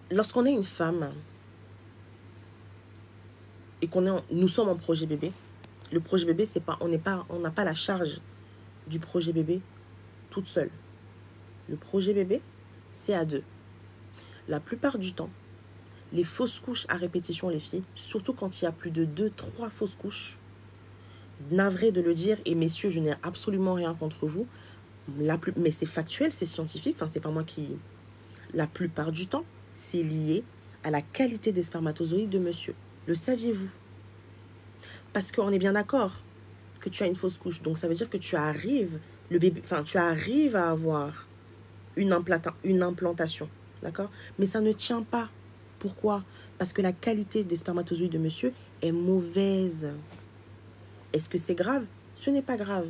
Lorsqu'on est une femme et nous sommes en projet bébé, le projet bébé, c'est pas, on n'a pas la charge du projet bébé toute seule. Le projet bébé, c'est à deux. La plupart du temps, les fausses couches à répétition, les filles, surtout quand il y a plus de 2-3 fausses couches, navré de le dire, et messieurs, je n'ai absolument rien contre vous, mais c'est factuel, c'est scientifique, enfin, c'est pas moi qui... La plupart du temps, c'est lié à la qualité des spermatozoïdes de monsieur. Le saviez-vous? Parce qu'on est bien d'accord que tu as une fausse couche. Donc, ça veut dire que tu arrives à avoir une implantation. D'accord? Mais ça ne tient pas. Pourquoi? Parce que la qualité des spermatozoïdes de monsieur est mauvaise. Est-ce que c'est grave? Ce n'est pas grave.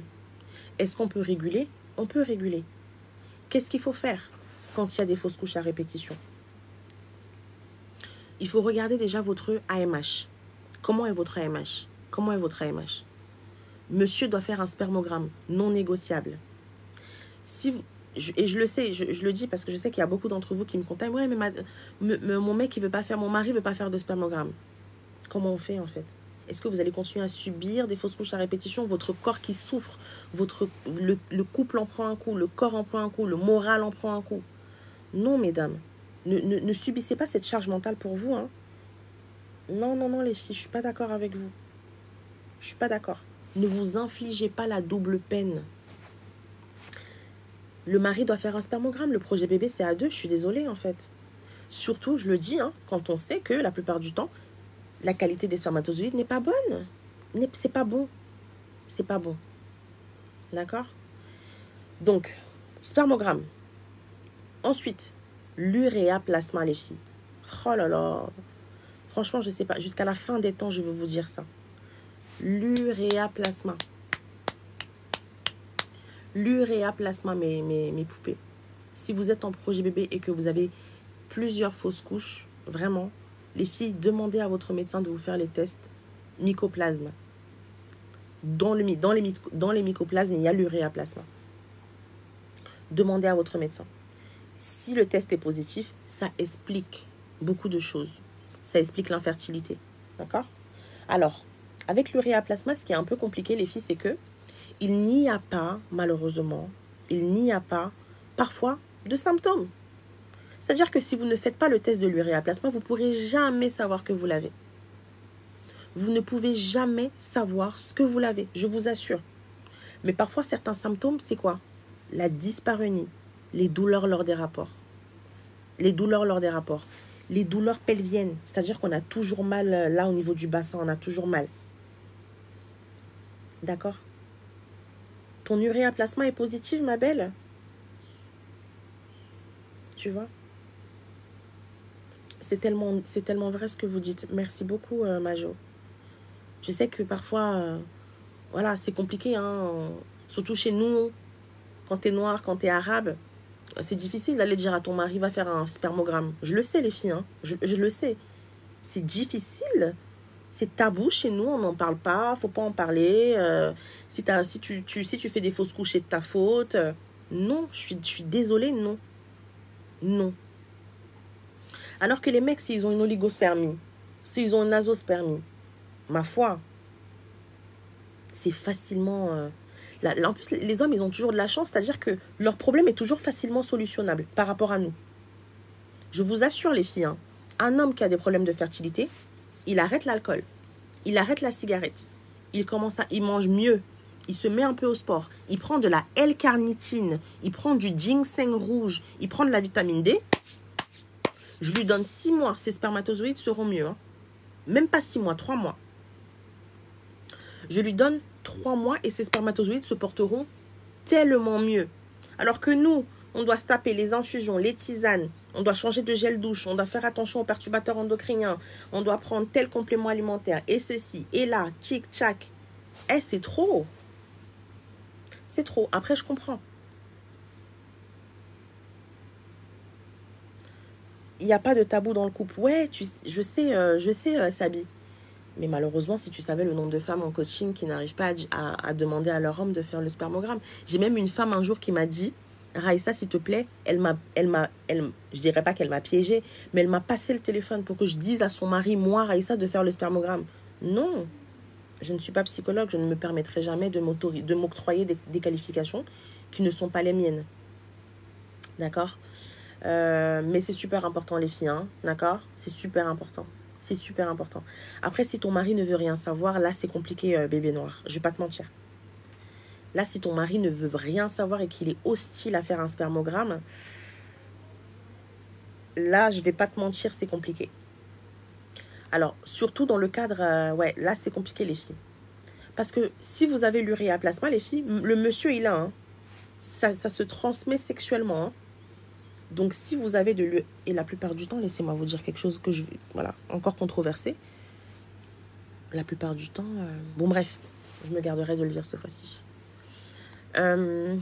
Est-ce qu'on peut réguler? On peut réguler. Qu'est-ce qu'il faut faire quand il y a des fausses couches à répétition? Il faut regarder déjà votre AMH. Comment est votre AMH? Monsieur doit faire un spermogramme non négociable. Et je le sais, je le dis parce que je sais qu'il y a beaucoup d'entre vous qui me contactent. Ouais, mais mon mec, mon mari veut pas faire de spermogramme. Comment on fait en fait? Est-ce que vous allez continuer à subir des fausses couches à répétition? Votre corps qui souffre, le couple en prend un coup, le corps en prend un coup, le moral en prend un coup. Non, mesdames. Ne subissez pas cette charge mentale pour vous. Hein. Non, les filles, je suis pas d'accord avec vous. Je suis pas d'accord. Ne vous infligez pas la double peine. Le mari doit faire un spermogramme. Le projet bébé, c'est à deux. Je suis désolée, en fait. Surtout, je le dis, hein, quand on sait que la plupart du temps, la qualité des spermatozoïdes n'est pas bonne. C'est pas bon. C'est pas bon. D'accord? Donc, spermogramme. Ensuite, l'uréaplasma, les filles. Oh là là. Franchement, je sais pas. Jusqu'à la fin des temps, je veux vous dire ça. L'uréaplasma. L'uréaplasma, mes poupées. Si vous êtes en projet bébé et que vous avez plusieurs fausses couches, vraiment, les filles, demandez à votre médecin de vous faire les tests mycoplasme. Dans les mycoplasmes, il y a l'uréaplasma. Demandez à votre médecin. Si le test est positif, ça explique beaucoup de choses. Ça explique l'infertilité. D'accord? Alors, avec l'uréaplasma, ce qui est un peu compliqué, les filles, c'est que il n'y a pas, malheureusement, il n'y a pas, parfois, de symptômes. C'est-à-dire que si vous ne faites pas le test de l'uréaplasma, vous ne pourrez jamais savoir que vous l'avez. Vous ne pouvez jamais savoir ce que vous l'avez, je vous assure. Mais parfois, certains symptômes, c'est quoi? La dyspareunie, les douleurs lors des rapports. Les douleurs lors des rapports. Les douleurs pelviennes, c'est-à-dire qu'on a toujours mal, là, au niveau du bassin, on a toujours mal. D'accord? Ton uréaplasma est positif, ma belle? Tu vois? C'est tellement vrai ce que vous dites. Merci beaucoup, Majo. Je sais que parfois, voilà, c'est compliqué, hein. Surtout chez nous, quand t'es noir, quand t'es arabe, c'est difficile d'aller dire à ton mari, va faire un spermogramme. Je le sais, les filles, hein. Je le sais. C'est difficile. C'est tabou chez nous, on n'en parle pas, faut pas en parler. Si tu fais des fausses couches, c'est de ta faute. Non, je suis désolée, non. Non. Alors que les mecs, s'ils ont une oligospermie, s'ils ont une nasospermie, ma foi, c'est facilement... en plus, les hommes, ils ont toujours de la chance, c'est-à-dire que leur problème est toujours facilement solutionnable par rapport à nous. Je vous assure, les filles, hein, un homme qui a des problèmes de fertilité, il arrête l'alcool, il arrête la cigarette, il mange mieux, il se met un peu au sport, il prend de la L-carnitine, il prend du ginseng rouge, il prend de la vitamine D. Je lui donne 6 mois, ses spermatozoïdes seront mieux. Hein. Même pas 6 mois, 3 mois. Je lui donne 3 mois et ses spermatozoïdes se porteront tellement mieux. Alors que nous, on doit se taper les infusions, les tisanes, on doit changer de gel douche, on doit faire attention aux perturbateurs endocriniens, on doit prendre tel complément alimentaire, et ceci, et là, tchic-tchac. Eh, c'est trop. C'est trop. Après, je comprends. Il n'y a pas de tabou dans le couple. Ouais, je sais, Sabi. Mais malheureusement, si tu savais le nombre de femmes en coaching qui n'arrivent pas à demander à leur homme de faire le spermogramme. J'ai même une femme un jour qui m'a dit, Raïssa, s'il te plaît, je dirais pas qu'elle m'a piégée, mais elle m'a passé le téléphone pour que je dise à son mari, moi, Raïssa, de faire le spermogramme. Non, je ne suis pas psychologue, je ne me permettrai jamais de m'octroyer des qualifications qui ne sont pas les miennes. D'accord? Mais c'est super important, les filles, hein, d'accord? C'est super important. C'est super important. Après, si ton mari ne veut rien savoir, là, c'est compliqué, bébé noir. Je vais pas te mentir. Là, si ton mari ne veut rien savoir et qu'il est hostile à faire un spermogramme, là, je vais pas te mentir, c'est compliqué. Alors, surtout dans le cadre... ouais, là, c'est compliqué, les filles. Parce que si vous avez l'uréaplasma, les filles, le monsieur, il a, hein, ça se transmet sexuellement, hein. Donc, si vous avez de l'eau, et la plupart du temps, laissez-moi vous dire quelque chose que je vais, voilà, encore controversé. La plupart du temps, bon, bref, je me garderai de le dire cette fois-ci. Ouais,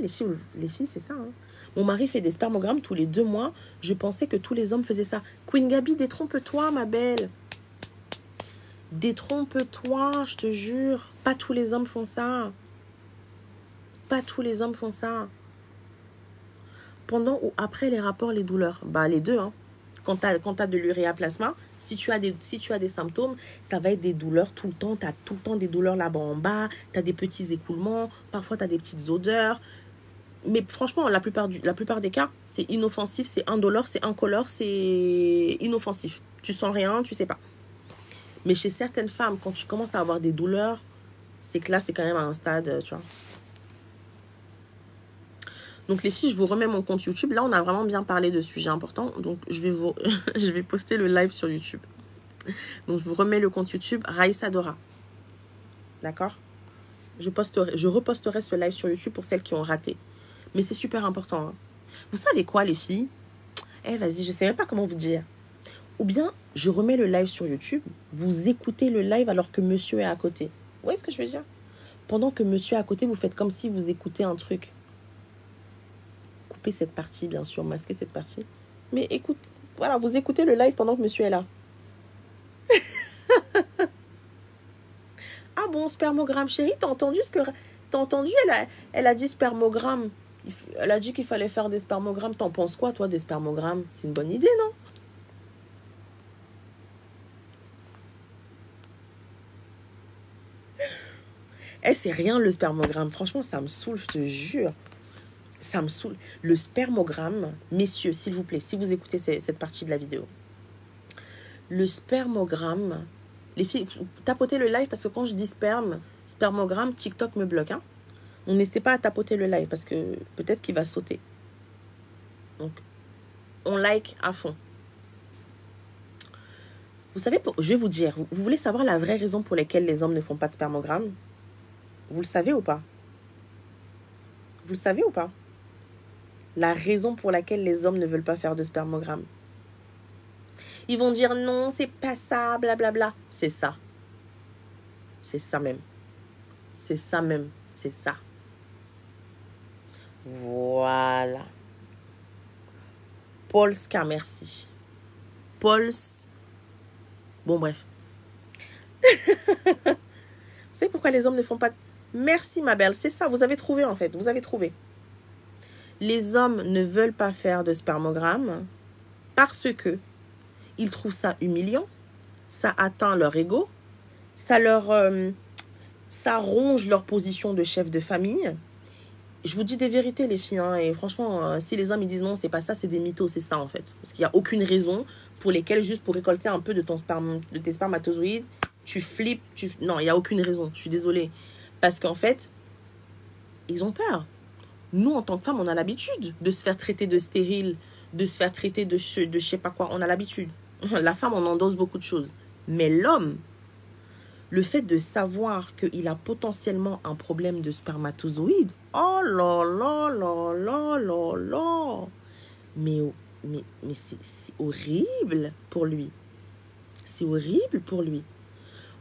les filles, c'est ça. Hein. Mon mari fait des spermogrammes tous les 2 mois. Je pensais que tous les hommes faisaient ça. Queen Gabi, détrompe-toi, ma belle. Détrompe-toi, je te jure. Pas tous les hommes font ça. Pas tous les hommes font ça. Pendant ou après les rapports, les douleurs. Bah, les deux. Hein. Quand tu as de l'uréaplasma, si tu as des symptômes, ça va être des douleurs tout le temps. Tu as tout le temps des douleurs là-bas en bas. Tu as des petits écoulements. Parfois, tu as des petites odeurs. Mais franchement, la plupart des cas, c'est inoffensif, c'est indolore, c'est incolore, c'est inoffensif. Tu sens rien, tu sais pas. Mais chez certaines femmes, quand tu commences à avoir des douleurs, c'est que là, c'est quand même à un stade, tu vois. Donc les filles, je vous remets mon compte YouTube. Là, on a vraiment bien parlé de sujets importants. Donc je vais je vais poster le live sur YouTube. Donc je vous remets le compte YouTube Raïssa Dora. D'accord? Je reposterai ce live sur YouTube pour celles qui ont raté. Mais c'est super important. Hein. Vous savez quoi, les filles? Vas-y, je sais même pas comment vous dire. Ou bien, je remets le live sur YouTube. Vous écoutez le live alors que monsieur est à côté. Vous voyez ce que je veux dire? Pendant que monsieur est à côté, vous faites comme si vous écoutez un truc. Coupez cette partie, bien sûr. Masquez cette partie. Mais écoute, voilà, vous écoutez le live pendant que monsieur est là. Ah bon, spermogramme, chérie, t'as entendu ce que... T'as entendu, elle a dit spermogramme. Elle a dit qu'il fallait faire des spermogrammes. T'en penses quoi, toi, des spermogrammes? C'est une bonne idée, non? C'est rien, le spermogramme. Franchement, ça me saoule, je te jure. Ça me saoule. Le spermogramme, messieurs, s'il vous plaît, si vous écoutez cette partie de la vidéo. Le spermogramme... Les filles, tapotez le live parce que quand je dis spermogramme, TikTok me bloque. Hein. Donc, n'hésitez pas à tapoter le live parce que peut-être qu'il va sauter. Donc, on like à fond. Vous savez, je vais vous dire, vous voulez savoir la vraie raison pour laquelle les hommes ne font pas de spermogramme? Vous le savez ou pas? Vous le savez ou pas? La raison pour laquelle les hommes ne veulent pas faire de spermogramme. Ils vont dire non, c'est pas ça, blablabla. C'est ça. C'est ça même. C'est ça même. C'est ça. Voilà. Polska, merci. Bon, bref. Vous savez pourquoi les hommes ne font pas... Merci, ma belle. C'est ça, vous avez trouvé, en fait. Vous avez trouvé. Les hommes ne veulent pas faire de spermogramme parce que ils trouvent ça humiliant, ça atteint leur ego, ça ronge leur position de chef de famille. Je vous dis des vérités, les filles, hein, et franchement, si les hommes ils disent non, c'est pas ça, c'est des mythos, c'est ça en fait. Parce qu'il n'y a aucune raison pour lesquelles, juste pour récolter un peu de tes spermatozoïdes, tu flippes, non, il n'y a aucune raison, je suis désolée. Parce qu'en fait, ils ont peur. Nous, en tant que femmes, on a l'habitude de se faire traiter de stérile, de se faire traiter de je sais pas quoi, on a l'habitude. La femme, on endosse beaucoup de choses. Mais l'homme, le fait de savoir qu'il a potentiellement un problème de spermatozoïdes, oh là là là là là là. Mais c'est horrible pour lui. C'est horrible pour lui.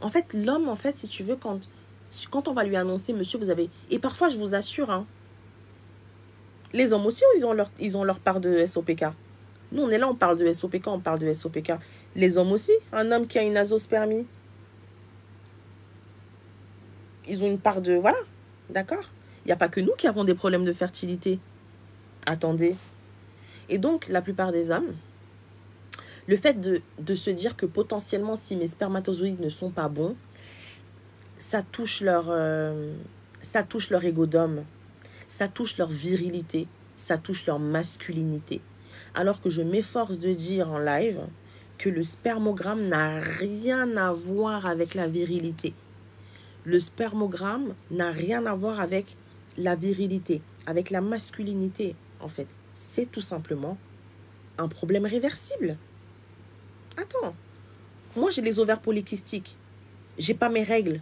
En fait, l'homme, si tu veux, quand on va lui annoncer, monsieur, vous avez... Et parfois, je vous assure, hein, les hommes aussi, ils ont leur part de SOPK. Nous, on est là, on parle de SOPK, on parle de SOPK. Les hommes aussi, un homme qui a une azospermie, ils ont une part de... Voilà, d'accord? Il n'y a pas que nous qui avons des problèmes de fertilité. Attendez. Et donc, la plupart des hommes, le fait de se dire que potentiellement, si mes spermatozoïdes ne sont pas bons, ça touche leur ego d'homme, ça touche leur virilité, ça touche leur masculinité. Alors que je m'efforce de dire en live que le spermogramme n'a rien à voir avec la virilité. Le spermogramme n'a rien à voir avec la virilité, avec la masculinité, en fait. C'est tout simplement un problème réversible. Attends, moi j'ai les ovaires polykystiques, j'ai pas mes règles.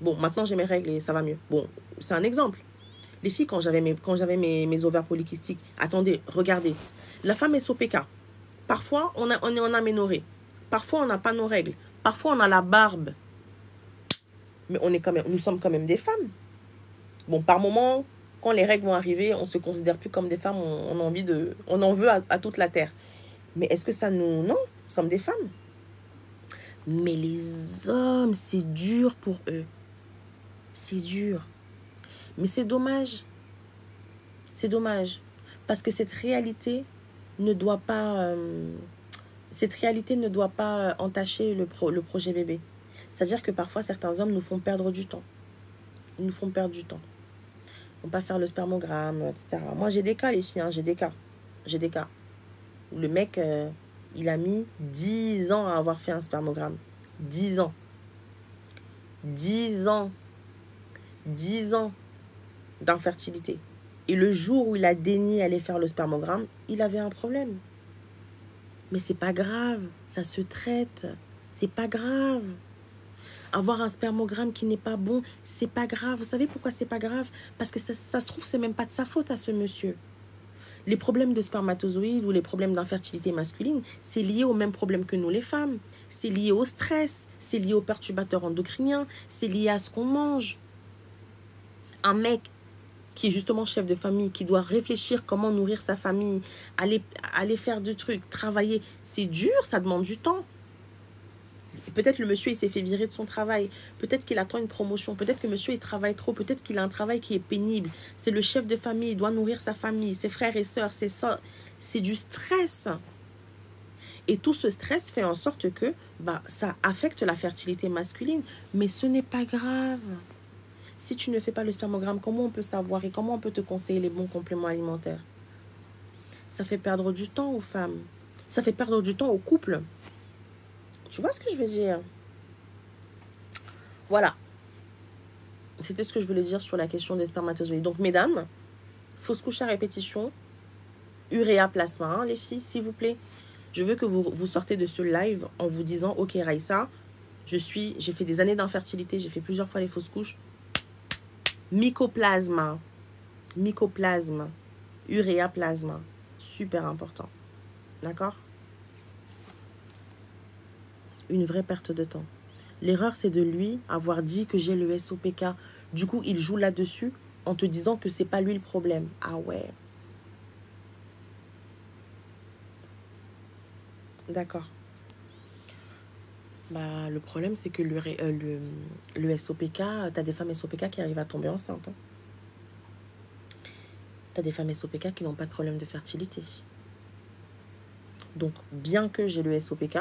Bon, maintenant j'ai mes règles et ça va mieux. Bon, c'est un exemple. Les filles, quand j'avais mes ovaires polykystiques, attendez, regardez. La femme est SOPK. Parfois, on est en aménorrhée. Parfois, on n'a pas nos règles. Parfois, on a la barbe. Mais nous sommes quand même des femmes. Bon, par moment, quand les règles vont arriver, on ne se considère plus comme des femmes. On en veut à toute la terre. Mais est-ce que ça nous... Non, nous sommes des femmes. Mais les hommes, c'est dur pour eux. C'est dur. Mais c'est dommage. C'est dommage. Parce que cette réalité ne doit pas entacher le projet bébé. C'est-à-dire que parfois, certains hommes nous font perdre du temps. Ils nous font perdre du temps. Ils ne vont pas faire le spermogramme, etc. Moi, j'ai des cas, les filles. Hein, j'ai des cas. Où le mec, il a mis 10 ans à avoir fait un spermogramme. 10 ans. 10 ans. 10 ans d'infertilité. Et le jour où il a daigné aller faire le spermogramme, il avait un problème. Mais c'est pas grave, ça se traite. C'est pas grave. Avoir un spermogramme qui n'est pas bon, c'est pas grave. Vous savez pourquoi c'est pas grave? Parce que ça se trouve, c'est même pas de sa faute à ce monsieur. Les problèmes de spermatozoïdes ou les problèmes d'infertilité masculine, c'est lié au même problème que nous les femmes. C'est lié au stress, c'est lié aux perturbateurs endocriniens, c'est lié à ce qu'on mange. Un mec qui est justement chef de famille, qui doit réfléchir comment nourrir sa famille, aller faire du truc, travailler, c'est dur, ça demande du temps. Peut-être le monsieur, il s'est fait virer de son travail. Peut-être qu'il attend une promotion. Peut-être que monsieur, il travaille trop. Peut-être qu'il a un travail qui est pénible. C'est le chef de famille. Il doit nourrir sa famille, ses frères et sœurs. C'est du stress. Et tout ce stress fait en sorte que ça affecte la fertilité masculine. Mais ce n'est pas grave. Si tu ne fais pas le spermogramme, comment on peut savoir et comment on peut te conseiller les bons compléments alimentaires? Ça fait perdre du temps aux femmes. Ça fait perdre du temps aux couples. Tu vois ce que je veux dire? Voilà. C'était ce que je voulais dire sur la question des spermatozoïdes. Donc, mesdames, fausse couche à répétition, uréa plasma, hein, les filles, s'il vous plaît. Je veux que vous sortez de ce live en vous disant, ok, Raïssa, j'ai fait des années d'infertilité, j'ai fait plusieurs fois les fausses couches. Mycoplasma, uréa plasma, super important. D'accord? Une vraie perte de temps. L'erreur, c'est de lui avoir dit que j'ai le SOPK. Du coup, il joue là-dessus en te disant que c'est pas lui le problème. Ah ouais. D'accord. Le problème, c'est que le SOPK, tu as des femmes SOPK qui arrivent à tomber enceintes. Hein. Tu as des femmes SOPK qui n'ont pas de problème de fertilité. Donc, bien que j'ai le SOPK,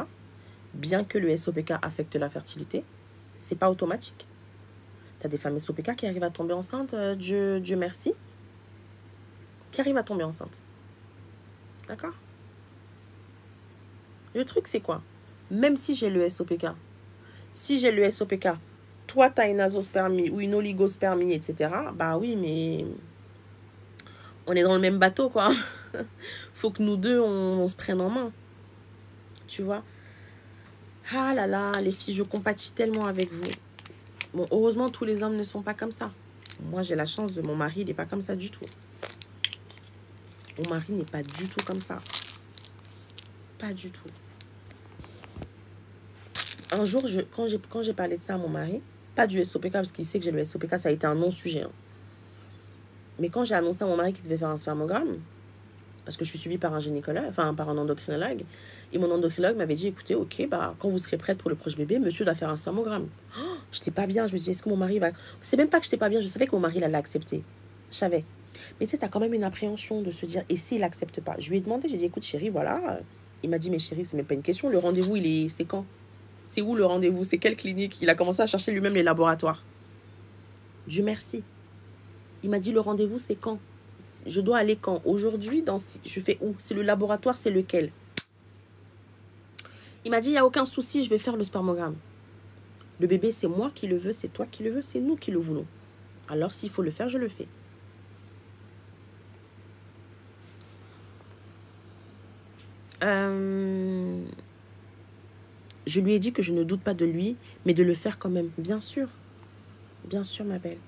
bien que le SOPK affecte la fertilité, c'est pas automatique. Tu as des femmes SOPK qui arrivent à tomber enceintes, Dieu merci, qui arrivent à tomber enceintes. D'accord? Le truc, c'est quoi? Même si j'ai le SOPK, si j'ai le SOPK, toi, tu as une azospermie ou une oligospermie, etc., bah oui, mais on est dans le même bateau, quoi. Faut que nous deux, on se prenne en main. Tu vois? Ah là là, les filles, je compatis tellement avec vous. Bon, heureusement, tous les hommes ne sont pas comme ça. Moi, j'ai la chance de mon mari, il n'est pas comme ça du tout. Mon mari n'est pas du tout comme ça. Pas du tout. Un jour, quand j'ai parlé de ça à mon mari, pas du SOPK, parce qu'il sait que j'ai le SOPK, ça a été un non-sujet. Hein. Mais quand j'ai annoncé à mon mari qu'il devait faire un spermogramme, parce que je suis suivie par un gynécologue, enfin par un endocrinologue, et mon endocrinologue m'avait dit, écoutez, ok, quand vous serez prête pour le proche bébé, monsieur doit faire un spermogramme. Oh, j'étais pas bien, je me disais, est-ce que mon mari va... C'est même pas que j'étais pas bien, je savais que mon mari l'allait accepter. Je savais. Mais tu sais, t'as quand même une appréhension de se dire, et s'il accepte pas? Je lui ai demandé, j'ai dit, écoute chérie, voilà. Il m'a dit, mais chérie, c'est même pas une question, le rendez-vous, c'est quand? C'est où le rendez-vous? C'est quelle clinique? Il a commencé à chercher lui-même les laboratoires. Dieu merci. Il m'a dit, le rendez-vous, c'est quand? Je dois aller quand? Aujourd'hui, je fais où? C'est le laboratoire, c'est lequel? Il m'a dit, il n'y a aucun souci, je vais faire le spermogramme. Le bébé, c'est moi qui le veux, c'est toi qui le veux, c'est nous qui le voulons. Alors, s'il faut le faire, je le fais. Je lui ai dit que je ne doute pas de lui, mais de le faire quand même. Bien sûr, ma belle.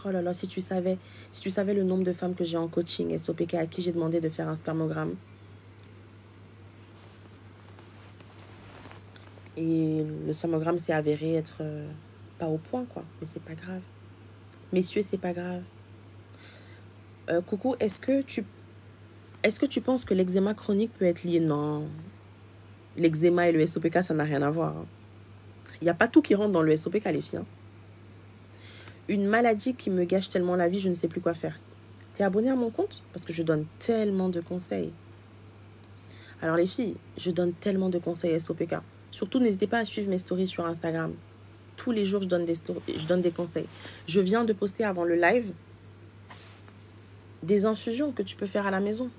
Oh là là, si tu savais le nombre de femmes que j'ai en coaching SOPK à qui j'ai demandé de faire un spermogramme. Et le spermogramme s'est avéré être pas au point, quoi. Mais c'est pas grave. Messieurs, c'est pas grave. Coucou, est-ce que tu penses que l'eczéma chronique peut être lié? Non. L'eczéma et le SOPK, ça n'a rien à voir. Il n'y a pas tout qui rentre dans le SOPK, les filles. Hein. Une maladie qui me gâche tellement la vie, je ne sais plus quoi faire. T'es abonné à mon compte? Parce que je donne tellement de conseils. Alors les filles, je donne tellement de conseils SOPK. Surtout, n'hésitez pas à suivre mes stories sur Instagram. Tous les jours, je donne des conseils. Je viens de poster avant le live des infusions que tu peux faire à la maison.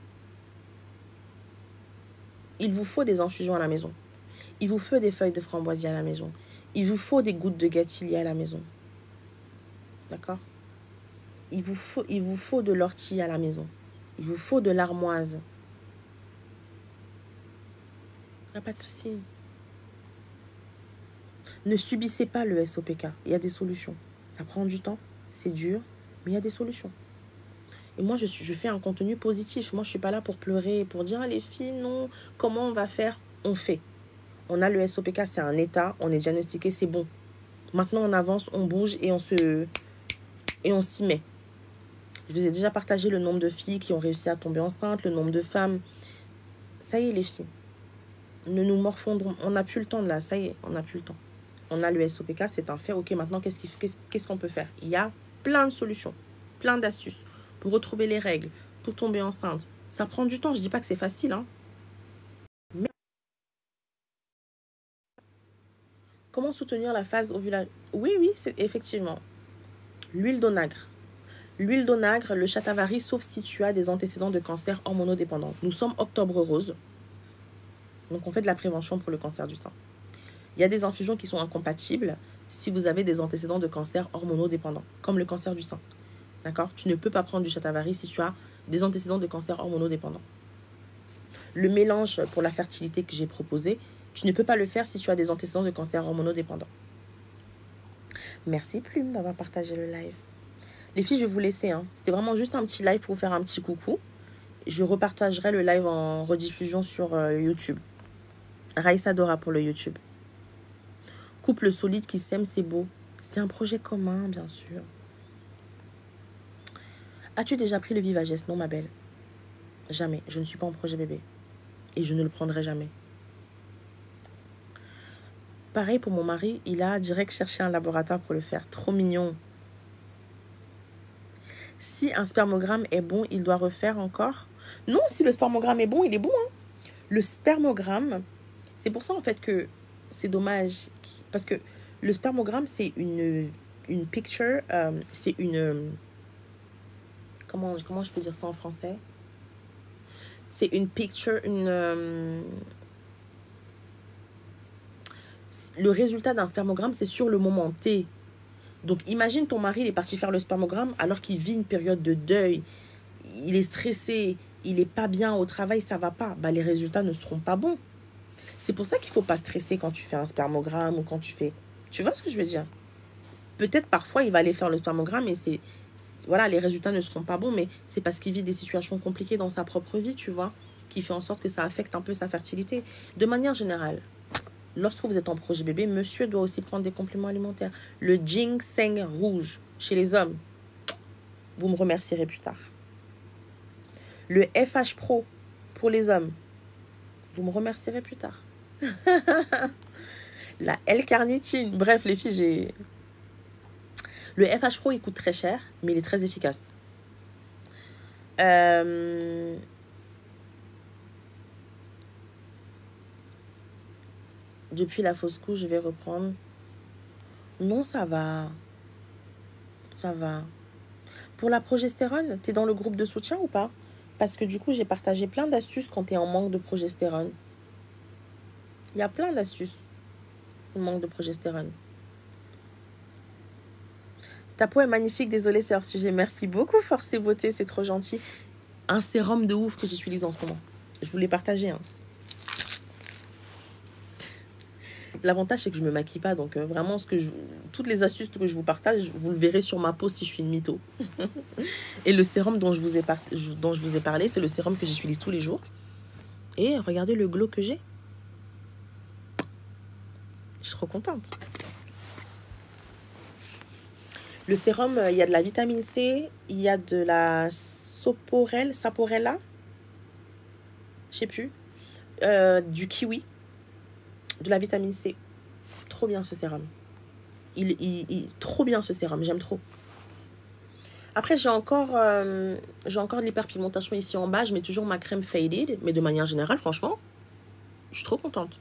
Il vous faut des infusions à la maison. Il vous faut des feuilles de framboisier à la maison. Il vous faut des gouttes de Gatillier à la maison. D'accord? Il vous faut de l'ortie à la maison. Il vous faut de l'armoise. Il n'y a pas de souci. Ne subissez pas le SOPK. Il y a des solutions. Ça prend du temps, c'est dur, mais il y a des solutions. Et moi, je fais un contenu positif. Moi, je ne suis pas là pour pleurer, pour dire, ah, les filles, non, comment on va faire? On fait. On a le SOPK, c'est un état, on est diagnostiqué, c'est bon. Maintenant, on avance, on bouge et on s'y met. Je vous ai déjà partagé le nombre de filles qui ont réussi à tomber enceinte, le nombre de femmes. Ça y est, les filles. Ne nous morfondrons. On n'a plus le temps de là. Ça y est, on n'a plus le temps. On a le SOPK, c'est un fait. Ok, maintenant, qu'est-ce qu'on peut faire? Il y a plein de solutions, plein d'astuces pour retrouver les règles, pour tomber enceinte. Ça prend du temps. Je ne dis pas que c'est facile, hein. Mais comment soutenir la phase ovulaire? Oui, c'est effectivement. L'huile d'onagre. L'huile d'onagre, le shatavari, sauf si tu as des antécédents de cancer hormonodépendant. Nous sommes octobre rose. Donc, on fait de la prévention pour le cancer du sein. Il y a des infusions qui sont incompatibles si vous avez des antécédents de cancer hormonodépendant, comme le cancer du sein. D'accord? Tu ne peux pas prendre du shatavari si tu as des antécédents de cancer hormonodépendant. Le mélange pour la fertilité que j'ai proposé, tu ne peux pas le faire si tu as des antécédents de cancer hormonodépendant. Merci Plume d'avoir partagé le live. Les filles, je vais vous laisser. Hein. C'était vraiment juste un petit live pour vous faire un petit coucou. Je repartagerai le live en rediffusion sur YouTube. Raïssa Dora pour le YouTube. Couple solide qui s'aime, c'est beau. C'est un projet commun, bien sûr. As-tu déjà pris le Vivagest? Non, ma belle. Jamais. Je ne suis pas en projet bébé. Et je ne le prendrai jamais. Pareil pour mon mari, il a direct cherché un laboratoire pour le faire. Trop mignon. Si un spermogramme est bon, il doit refaire encore? Non, si le spermogramme est bon, il est bon. Hein. Le spermogramme, c'est pour ça en fait que c'est dommage. Parce que le spermogramme, c'est une picture, c'est une... Comment je peux dire ça en français? C'est une picture, le résultat d'un spermogramme, c'est sur le moment T. Donc, imagine ton mari, il est parti faire le spermogramme alors qu'il vit une période de deuil. Il est stressé, il n'est pas bien au travail, ça ne va pas. Bah, les résultats ne seront pas bons. C'est pour ça qu'il ne faut pas stresser quand tu fais un spermogramme ou quand tu fais... Tu vois ce que je veux dire? Peut-être parfois, il va aller faire le spermogramme et voilà, les résultats ne seront pas bons, mais c'est parce qu'il vit des situations compliquées dans sa propre vie, tu vois, qui fait en sorte que ça affecte un peu sa fertilité. De manière générale, lorsque vous êtes en projet bébé, monsieur doit aussi prendre des compléments alimentaires. Le ginseng rouge chez les hommes, vous me remercierez plus tard. Le FH Pro pour les hommes, vous me remercierez plus tard. La L-carnitine, bref les filles, j'ai... Le FH Pro, il coûte très cher, mais il est très efficace. Depuis la fausse couche, je vais reprendre. Non, ça va. Ça va. Pour la progestérone, tu es dans le groupe de soutien ou pas? Parce que du coup, j'ai partagé plein d'astuces quand tu es en manque de progestérone. Il y a plein d'astuces. Le manque de progestérone. Ta peau est magnifique, désolée, c'est hors sujet. Merci beaucoup, Force et Beauté, c'est trop gentil. Un sérum de ouf que j'utilise en ce moment. Je vous l'ai partagé. Hein. L'avantage, c'est que je ne me maquille pas. Donc, vraiment, toutes les astuces que je vous partage, vous le verrez sur ma peau si je suis une mytho. Et le sérum dont je vous ai parlé, c'est le sérum que j'utilise tous les jours. Et regardez le glow que j'ai. Je suis trop contente. Le sérum, il y a de la vitamine C, il y a de la saporella, je sais plus, du kiwi, de la vitamine C. Trop bien ce sérum. Trop bien ce sérum, j'aime trop. Après, j'ai encore de l'hyperpigmentation ici en bas. Je mets toujours ma crème Faded, mais de manière générale, franchement, je suis trop contente.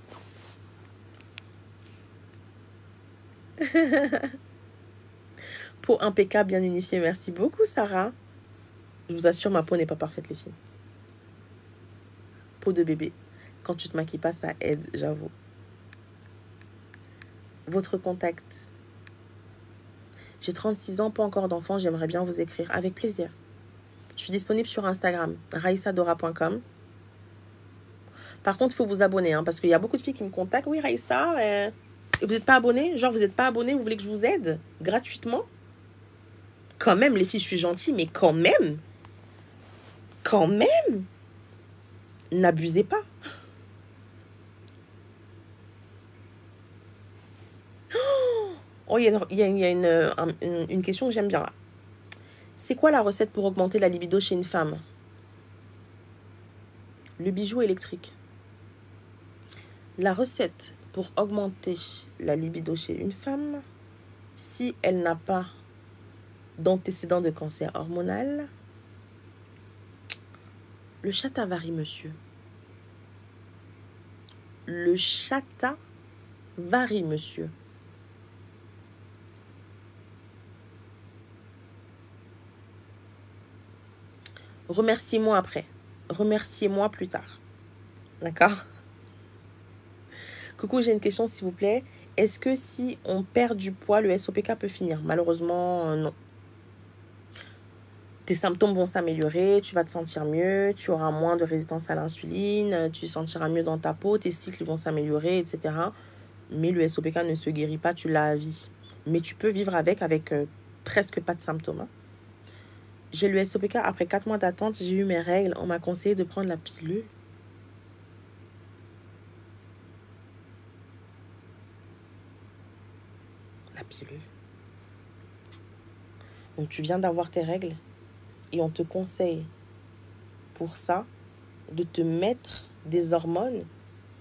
Peau impeccable, bien unifiée. Merci beaucoup, Sarah. Je vous assure, ma peau n'est pas parfaite, les filles. Peau de bébé. Quand tu te maquilles pas, ça aide, j'avoue. votre contact. J'ai 36 ans, pas encore d'enfant, j'aimerais bien vous écrire. Avec plaisir. Je suis disponible sur Instagram, raissadora.com. Par contre, il faut vous abonner, hein, parce qu'il y a beaucoup de filles qui me contactent. Oui, Raissa, vous n'êtes pas abonné? Genre, vous n'êtes pas abonné, vous voulez que je vous aide gratuitement? Quand même, les filles, je suis gentille, mais quand même, n'abusez pas. Oh, il y a une question que j'aime bien là. C'est quoi la recette pour augmenter la libido chez une femme? Le bijou électrique. La recette pour augmenter la libido chez une femme, si elle n'a pas d'antécédent de cancer hormonal, le chatavari, monsieur. Le chatavari, monsieur. Remerciez-moi après. Remerciez-moi plus tard. D'accord? Coucou, j'ai une question s'il vous plaît. Est-ce que si on perd du poids, le SOPK peut finir? Malheureusement, non. Tes symptômes vont s'améliorer, tu vas te sentir mieux, tu auras moins de résistance à l'insuline, tu te sentiras mieux dans ta peau, tes cycles vont s'améliorer, etc. Mais le SOPK ne se guérit pas, tu l'as à vie. Mais tu peux vivre avec presque pas de symptômes. Hein. J'ai le SOPK après 4 mois d'attente, j'ai eu mes règles, on m'a conseillé de prendre la pilule. La pilule. Donc tu viens d'avoir tes règles et on te conseille pour ça de te mettre des hormones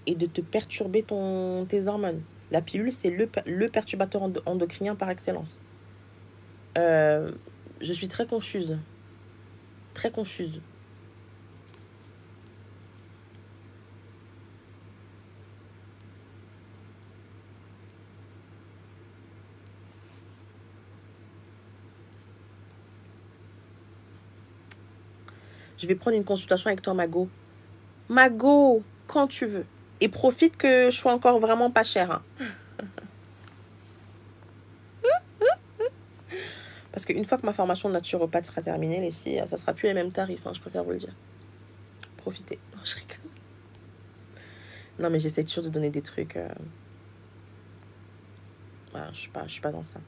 et de te perturber tes hormones. La pilule, c'est le perturbateur endocrinien par excellence. Je suis très confuse. Très confuse. Je vais prendre une consultation avec toi, Mago. Mago, quand tu veux. Et profite que je sois encore vraiment pas chère. Hein. Parce qu'une fois que ma formation de naturopathe sera terminée, les filles, ça sera plus les mêmes tarifs. Hein, je préfère vous le dire. Profitez. Non, je rigole. Non, mais j'essaie toujours de donner des trucs. Voilà, je suis pas dans ça.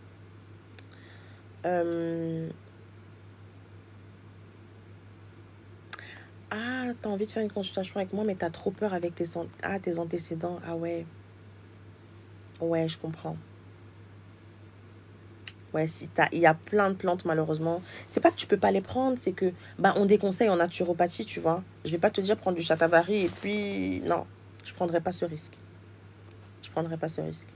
Ah, t'as envie de faire une consultation avec moi, mais t'as trop peur avec tes antécédents. Ah ouais. Ouais, je comprends. Ouais, il y a plein de plantes, malheureusement. C'est pas que tu peux pas les prendre, c'est que, on déconseille en naturopathie, tu vois. Je vais pas te dire prendre du chatavari et puis, non, je prendrai pas ce risque. Je prendrai pas ce risque.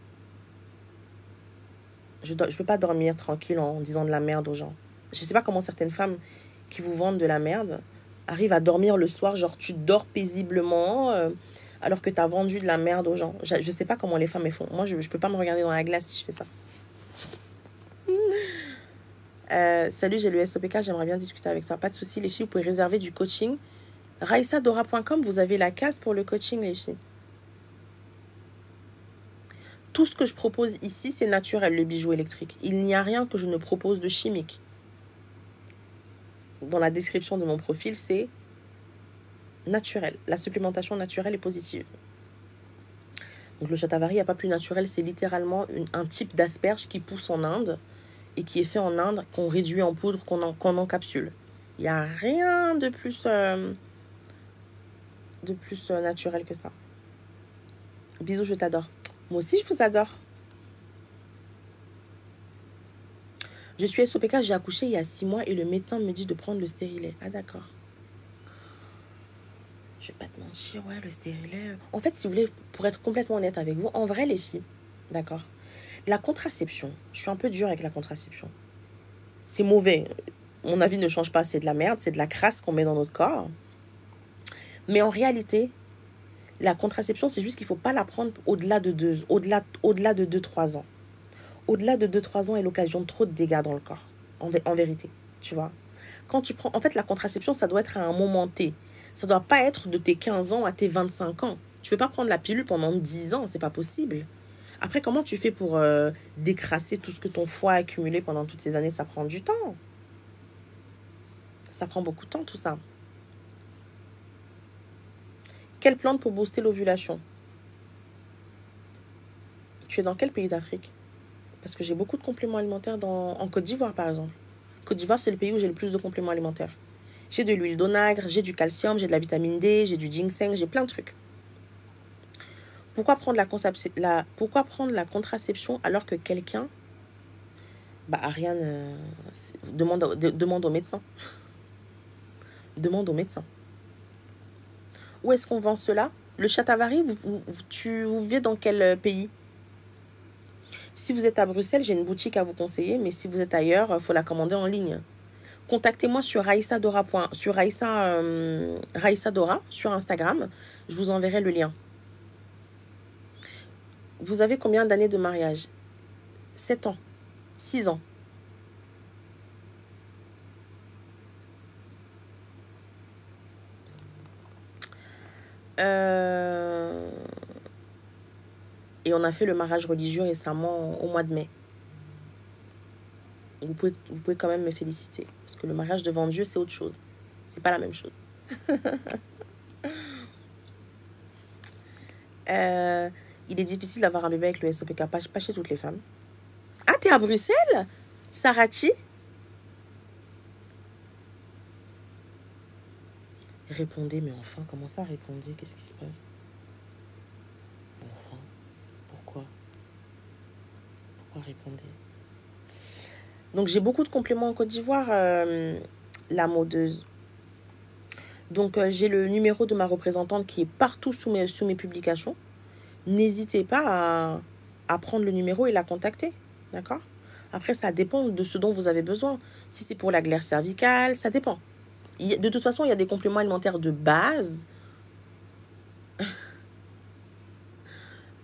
Je peux pas dormir tranquille en disant de la merde aux gens. Je sais pas comment certaines femmes qui vous vendent de la merde arrivent à dormir le soir, genre tu dors paisiblement alors que tu as vendu de la merde aux gens. Je sais pas comment les femmes font. Moi, je peux pas me regarder dans la glace si je fais ça. Salut, j'ai le SOPK, j'aimerais bien discuter avec toi. Pas de souci, les filles, vous pouvez réserver du coaching. raissadora.com, vous avez la case pour le coaching, les filles. Tout ce que je propose ici, c'est naturel, le bijou électrique. Il n'y a rien que je ne propose de chimique. Dans la description de mon profil, c'est naturel. La supplémentation naturelle est positive. Donc le chatavari, il n'y a pas plus naturel. C'est littéralement un type d'asperge qui pousse en Inde et qui est fait en Inde, qu'on réduit en poudre, qu'on encapsule. Il n'y a rien de plus naturel que ça. Bisous, je t'adore. Moi aussi, je vous adore. Je suis SOPK, j'ai accouché il y a 6 mois et le médecin me dit de prendre le stérilet. Ah, d'accord. Je vais pas te mentir, ouais, le stérilet. En fait, si vous voulez, pour être complètement honnête avec vous, en vrai, les filles, d'accord, la contraception, je suis un peu dure avec la contraception. C'est mauvais. Mon avis ne change pas, c'est de la merde, c'est de la crasse qu'on met dans notre corps. Mais en réalité, la contraception, c'est juste qu'il ne faut pas la prendre au-delà de 2-3 ans. Au-delà de 2-3 ans est l'occasion de trop de dégâts dans le corps, en vérité, tu vois. Quand tu prends, en fait, la contraception, ça doit être à un moment T. Ça doit pas être de tes 15 ans à tes 25 ans. Tu peux pas prendre la pilule pendant 10 ans, c'est pas possible. Après, comment tu fais pour décrasser tout ce que ton foie a accumulé pendant toutes ces années? Ça prend du temps. Ça prend beaucoup de temps, tout ça. Quelle plante pour booster l'ovulation? Tu es dans quel pays d'Afrique? Parce que j'ai beaucoup de compléments alimentaires en Côte d'Ivoire, par exemple. Côte d'Ivoire, c'est le pays où j'ai le plus de compléments alimentaires. J'ai de l'huile d'onagre, j'ai du calcium, j'ai de la vitamine D, j'ai du ginseng, j'ai plein de trucs. Pourquoi prendre pourquoi prendre la contraception alors que quelqu'un, Ariane, demande au médecin. Demande au médecin. Où est-ce qu'on vend cela? Le Chatavari, vous vivez dans quel pays? Si vous êtes à Bruxelles, j'ai une boutique à vous conseiller, mais si vous êtes ailleurs, il faut la commander en ligne. Contactez-moi sur Raissa Dora, Raissa Dora sur Instagram. Je vous enverrai le lien. Vous avez combien d'années de mariage? 7 ans. 6 ans. Et on a fait le mariage religieux récemment au mois de mai. Vous pouvez quand même me féliciter. Parce que le mariage devant Dieu, c'est autre chose. C'est pas la même chose. Il est difficile d'avoir un bébé avec le SOPK, pas chez toutes les femmes. Ah, t'es à Bruxelles? Sarati? Répondez, mais enfin, comment ça répondez? Qu'est-ce qui se passe? Enfin, pourquoi répondez? Donc, j'ai beaucoup de compléments en Côte d'Ivoire, la modeuse. Donc, j'ai le numéro de ma représentante qui est partout sous mes publications. N'hésitez pas à prendre le numéro et la contacter. D'accord? Après, ça dépend de ce dont vous avez besoin. Si c'est pour la glaire cervicale, ça dépend. De toute façon, il y a des compléments alimentaires de base.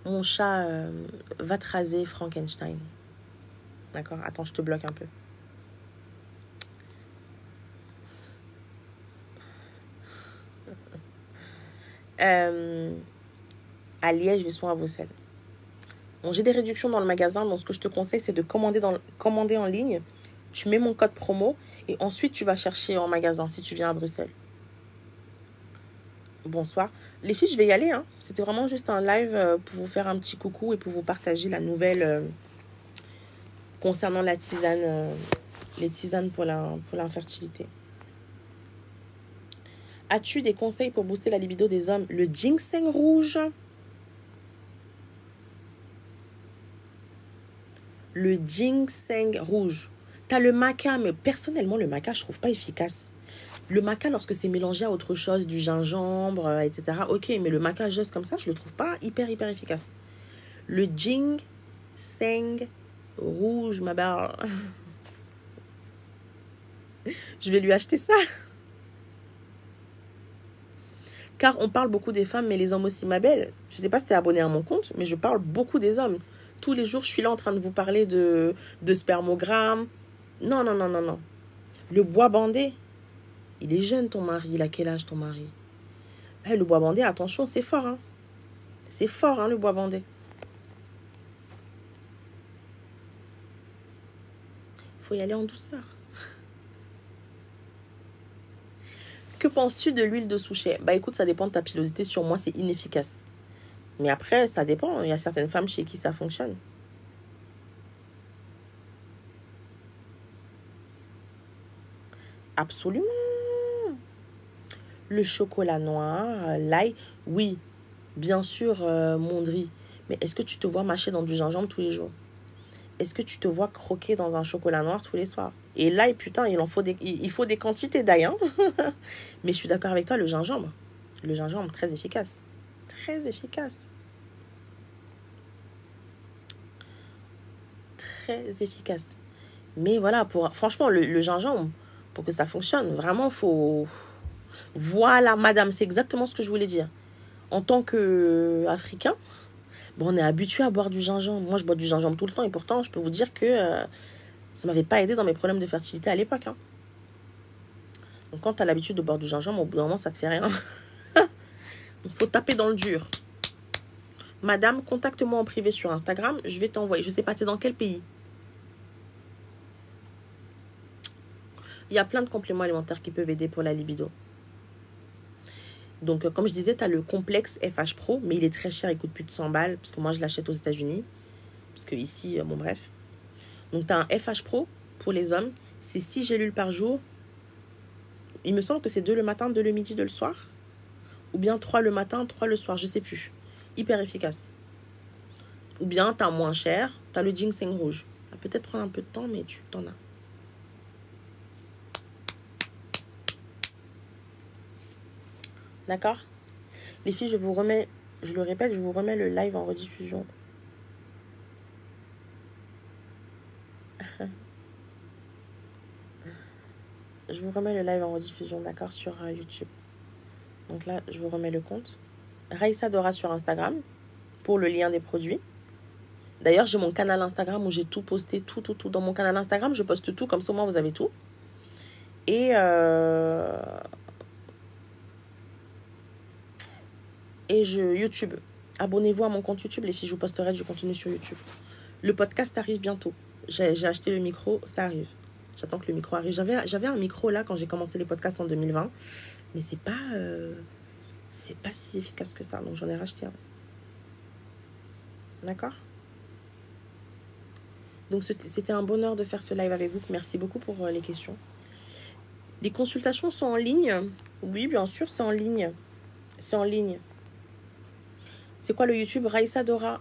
Mon chat va te raser Frankenstein. D'accord? Attends, je te bloque un peu. À Liège, je vais souvent à Bruxelles. Bon, j'ai des réductions dans le magasin, donc ce que je te conseille, c'est de commander en ligne. Tu mets mon code promo et ensuite tu vas chercher en magasin si tu viens à Bruxelles. Bonsoir. Les filles, je vais y aller. Hein. C'était vraiment juste un live pour vous faire un petit coucou et pour vous partager la nouvelle concernant la tisane, les tisanes pour l'infertilité. As-tu des conseils pour booster la libido des hommes? Le ginseng rouge. Le ginseng rouge. T'as le maca, mais personnellement, le maca, je trouve pas efficace. Le maca, lorsque c'est mélangé à autre chose, du gingembre, etc., ok, mais le maca juste comme ça, je le trouve pas hyper efficace. Le ginseng rouge, ma barre. Je vais lui acheter ça. Car on parle beaucoup des femmes, mais les hommes aussi, ma belle. Je sais pas si t'es abonné à mon compte, mais je parle beaucoup des hommes. Tous les jours, je suis là en train de vous parler de spermogramme. Non. Le bois bandé. Il est jeune, ton mari. Il a quel âge, ton mari? Le bois bandé, attention, c'est fort. Hein. C'est fort, hein, le bois bandé. Faut y aller en douceur. Que penses-tu de l'huile de souchet? Écoute, ça dépend de ta pilosité. Sur moi, c'est inefficace. Mais après, ça dépend. Il y a certaines femmes chez qui ça fonctionne. Absolument. Le chocolat noir, l'ail, oui, bien sûr, Mondri. Mais est-ce que tu te vois mâcher dans du gingembre tous les jours? Est-ce que tu te vois croquer dans un chocolat noir tous les soirs? Et l'ail, putain, il faut des quantités d'ail. Hein. Mais je suis d'accord avec toi, le gingembre, très efficace. Très efficace. Très efficace. Mais voilà, franchement, le gingembre, pour que ça fonctionne, vraiment, faut... Voilà, madame, c'est exactement ce que je voulais dire. En tant qu'Africain, on est habitué à boire du gingembre. Moi, je bois du gingembre tout le temps et pourtant, je peux vous dire que ça m'avait pas aidé dans mes problèmes de fertilité à l'époque. Hein. Donc, quand tu as l'habitude de boire du gingembre, au bout d'un moment, ça te fait rien. Il faut taper dans le dur. Madame, contacte-moi en privé sur Instagram. Je vais t'envoyer. Je sais pas, t'es dans quel pays? Il y a plein de compléments alimentaires qui peuvent aider pour la libido. Donc, comme je disais, tu as le complexe FH Pro, mais il est très cher, il coûte plus de 100 balles, parce que moi, je l'achète aux États-Unis. Parce que ici, bon, bref. Donc, tu as un FH Pro pour les hommes. C'est 6 gélules par jour. Il me semble que c'est 2 le matin, 2 le midi, 2 le soir. Ou bien 3 le matin, 3 le soir, je sais plus. Hyper efficace. Ou bien, tu as moins cher, tu as le ginseng rouge. Ça va peut-être prendre un peu de temps, mais tu t'en as. D'accord? Les filles, je vous remets, je le répète, je vous remets le live en rediffusion. Je vous remets le live en rediffusion, d'accord, sur YouTube. Donc là, je vous remets le compte. Raïssa Dora sur Instagram pour le lien des produits. D'ailleurs, j'ai mon canal Instagram où j'ai tout posté, tout. Dans mon canal Instagram, je poste tout, comme ça, au moins, vous avez tout. Et YouTube. Abonnez-vous à mon compte YouTube, les filles, je vous posterai du contenu sur YouTube. Le podcast arrive bientôt. J'ai acheté le micro, ça arrive. J'attends que le micro arrive. J'avais un micro là quand j'ai commencé les podcasts en 2020. Mais c'est pas si efficace que ça. Donc j'en ai racheté un. D'accord? Donc c'était un bonheur de faire ce live avec vous. Merci beaucoup pour les questions. Les consultations sont en ligne? Oui, bien sûr, c'est en ligne. C'est en ligne. C'est quoi le YouTube? Raïssa Dora.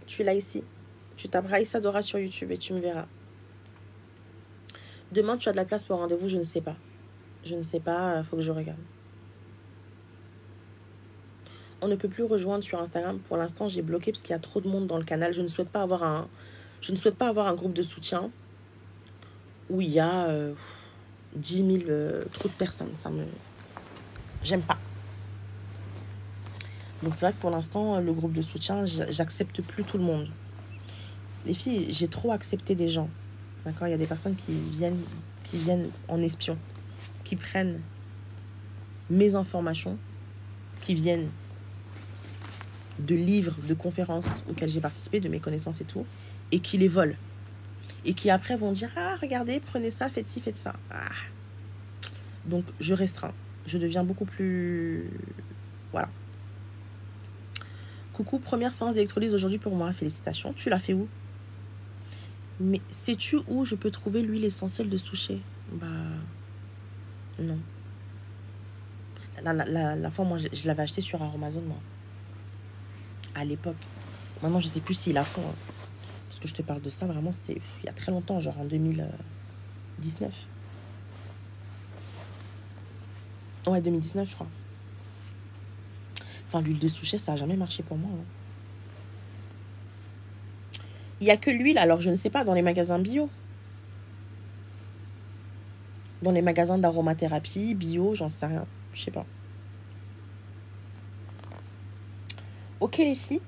Tu l'as ici. Tu tapes Raïssa Dora sur YouTube et tu me verras. Demain, tu as de la place pour rendez-vous? Je ne sais pas. Je ne sais pas, faut que je regarde. On ne peut plus rejoindre sur Instagram. Pour l'instant, j'ai bloqué parce qu'il y a trop de monde dans le canal. Je ne souhaite pas avoir un groupe de soutien où il y a 10 000 trop de personnes. J'aime pas. Donc c'est vrai que pour l'instant, le groupe de soutien, j'accepte plus tout le monde. Les filles, j'ai trop accepté des gens. D'accord? Il y a des personnes qui viennent en espion, qui prennent mes informations, qui viennent de livres, de conférences auxquelles j'ai participé, de mes connaissances et tout, et qui les volent. Et qui après vont dire, ah, regardez, prenez ça, faites ci, faites ça. Ah. Donc, je restreins. Je deviens beaucoup plus... Voilà. Coucou, première séance d'électrolyse aujourd'hui pour moi. Félicitations. Tu l'as fait où? Mais sais-tu où je peux trouver l'huile essentielle de souchet? Bah... Non. La fois, moi, je l'avais acheté sur Amazon, moi. À l'époque. Maintenant, je sais plus s'ils la font. Hein. Parce que je te parle de ça, vraiment, c'était il y a très longtemps, genre en 2019. Ouais, 2019, je crois. Enfin, l'huile de souchet, ça n'a jamais marché pour moi. Hein. Il n'y a que l'huile, alors je ne sais pas, dans les magasins bio. Dans les magasins d'aromathérapie, bio, j'en sais rien. Je sais pas. Ok les filles,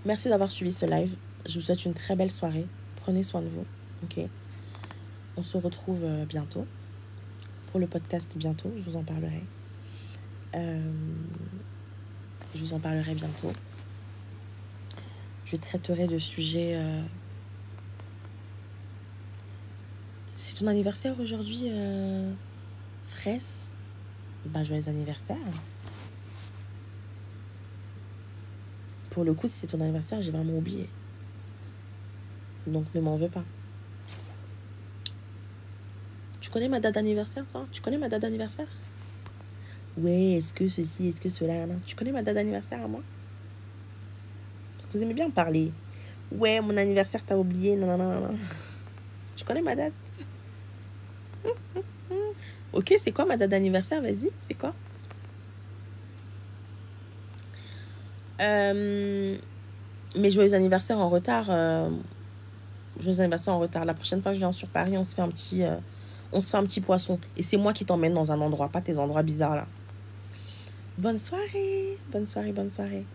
merci d'avoir suivi ce live. Je vous souhaite une très belle soirée. Prenez soin de vous. Ok. On se retrouve bientôt. Pour le podcast bientôt, je vous en parlerai. Je vous en parlerai bientôt. Je traiterai de sujets... C'est ton anniversaire aujourd'hui, Fraisse? Bah, joyeux anniversaire. Pour le coup, si c'est ton anniversaire, j'ai vraiment oublié. Donc, ne m'en veux pas. Tu connais ma date d'anniversaire, toi? Tu connais ma date d'anniversaire? Ouais, est-ce que ceci, est-ce que cela, non? Tu connais ma date d'anniversaire à moi? Parce que vous aimez bien me parler. Ouais, mon anniversaire, t'as oublié, non, non, non, non. Tu connais ma date? Ok, c'est quoi ma date d'anniversaire? Vas-y, c'est quoi? Mais joyeux anniversaire en retard. Joyeux anniversaire en retard. La prochaine fois que je viens sur Paris, on se fait un petit poisson. Et c'est moi qui t'emmène dans un endroit, pas tes endroits bizarres là. Bonne soirée. Bonne soirée, bonne soirée.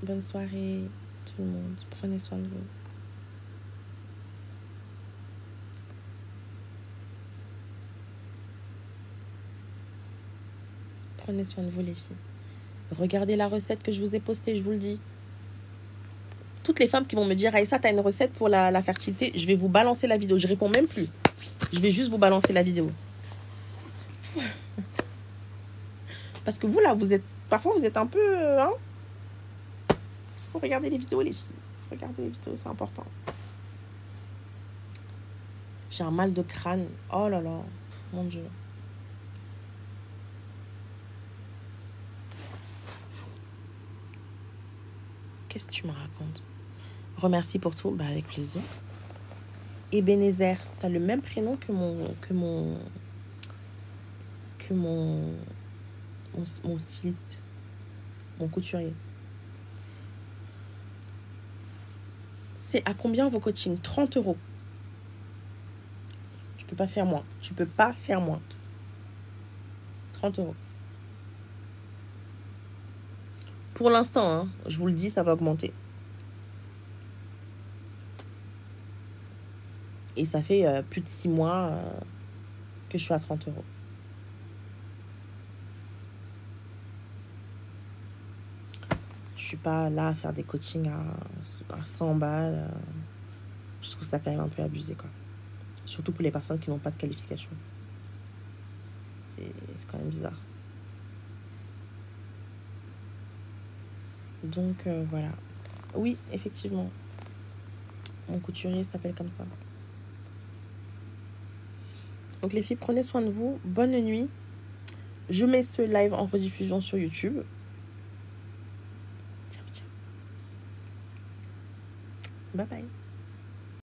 Bonne soirée, tout le monde. Prenez soin de vous. Prenez soin de vous, les filles. Regardez la recette que je vous ai postée, je vous le dis. Toutes les femmes qui vont me dire, Aïssa, t'as une recette pour la fertilité, je vais vous balancer la vidéo. Je réponds même plus. Je vais juste vous balancer la vidéo. Parce que vous, là, parfois, vous êtes un peu... Hein, faut regarder les vidéos, les filles. Regardez les vidéos, c'est important. J'ai un mal de crâne. Oh là là, mon Dieu. Qu'est-ce que tu me racontes? Remercie pour tout. Bah, avec plaisir. Ebenezer, t'as le même prénom que mon styliste, mon couturier. C'est à combien vos coachings? 30 €. Tu peux pas faire moins. Tu peux pas faire moins. 30 €. Pour l'instant, hein, je vous le dis, ça va augmenter. Et ça fait plus de 6 mois que je suis à 30 €. Je suis pas là à faire des coachings à 100 balles. Je trouve ça quand même un peu abusé, quoi. Surtout pour les personnes qui n'ont pas de qualification. C'est quand même bizarre. Donc, voilà. Oui, effectivement. Mon couturier s'appelle comme ça. Donc, les filles, prenez soin de vous. Bonne nuit. Je mets ce live en rediffusion sur YouTube. Ciao, ciao. Bye bye.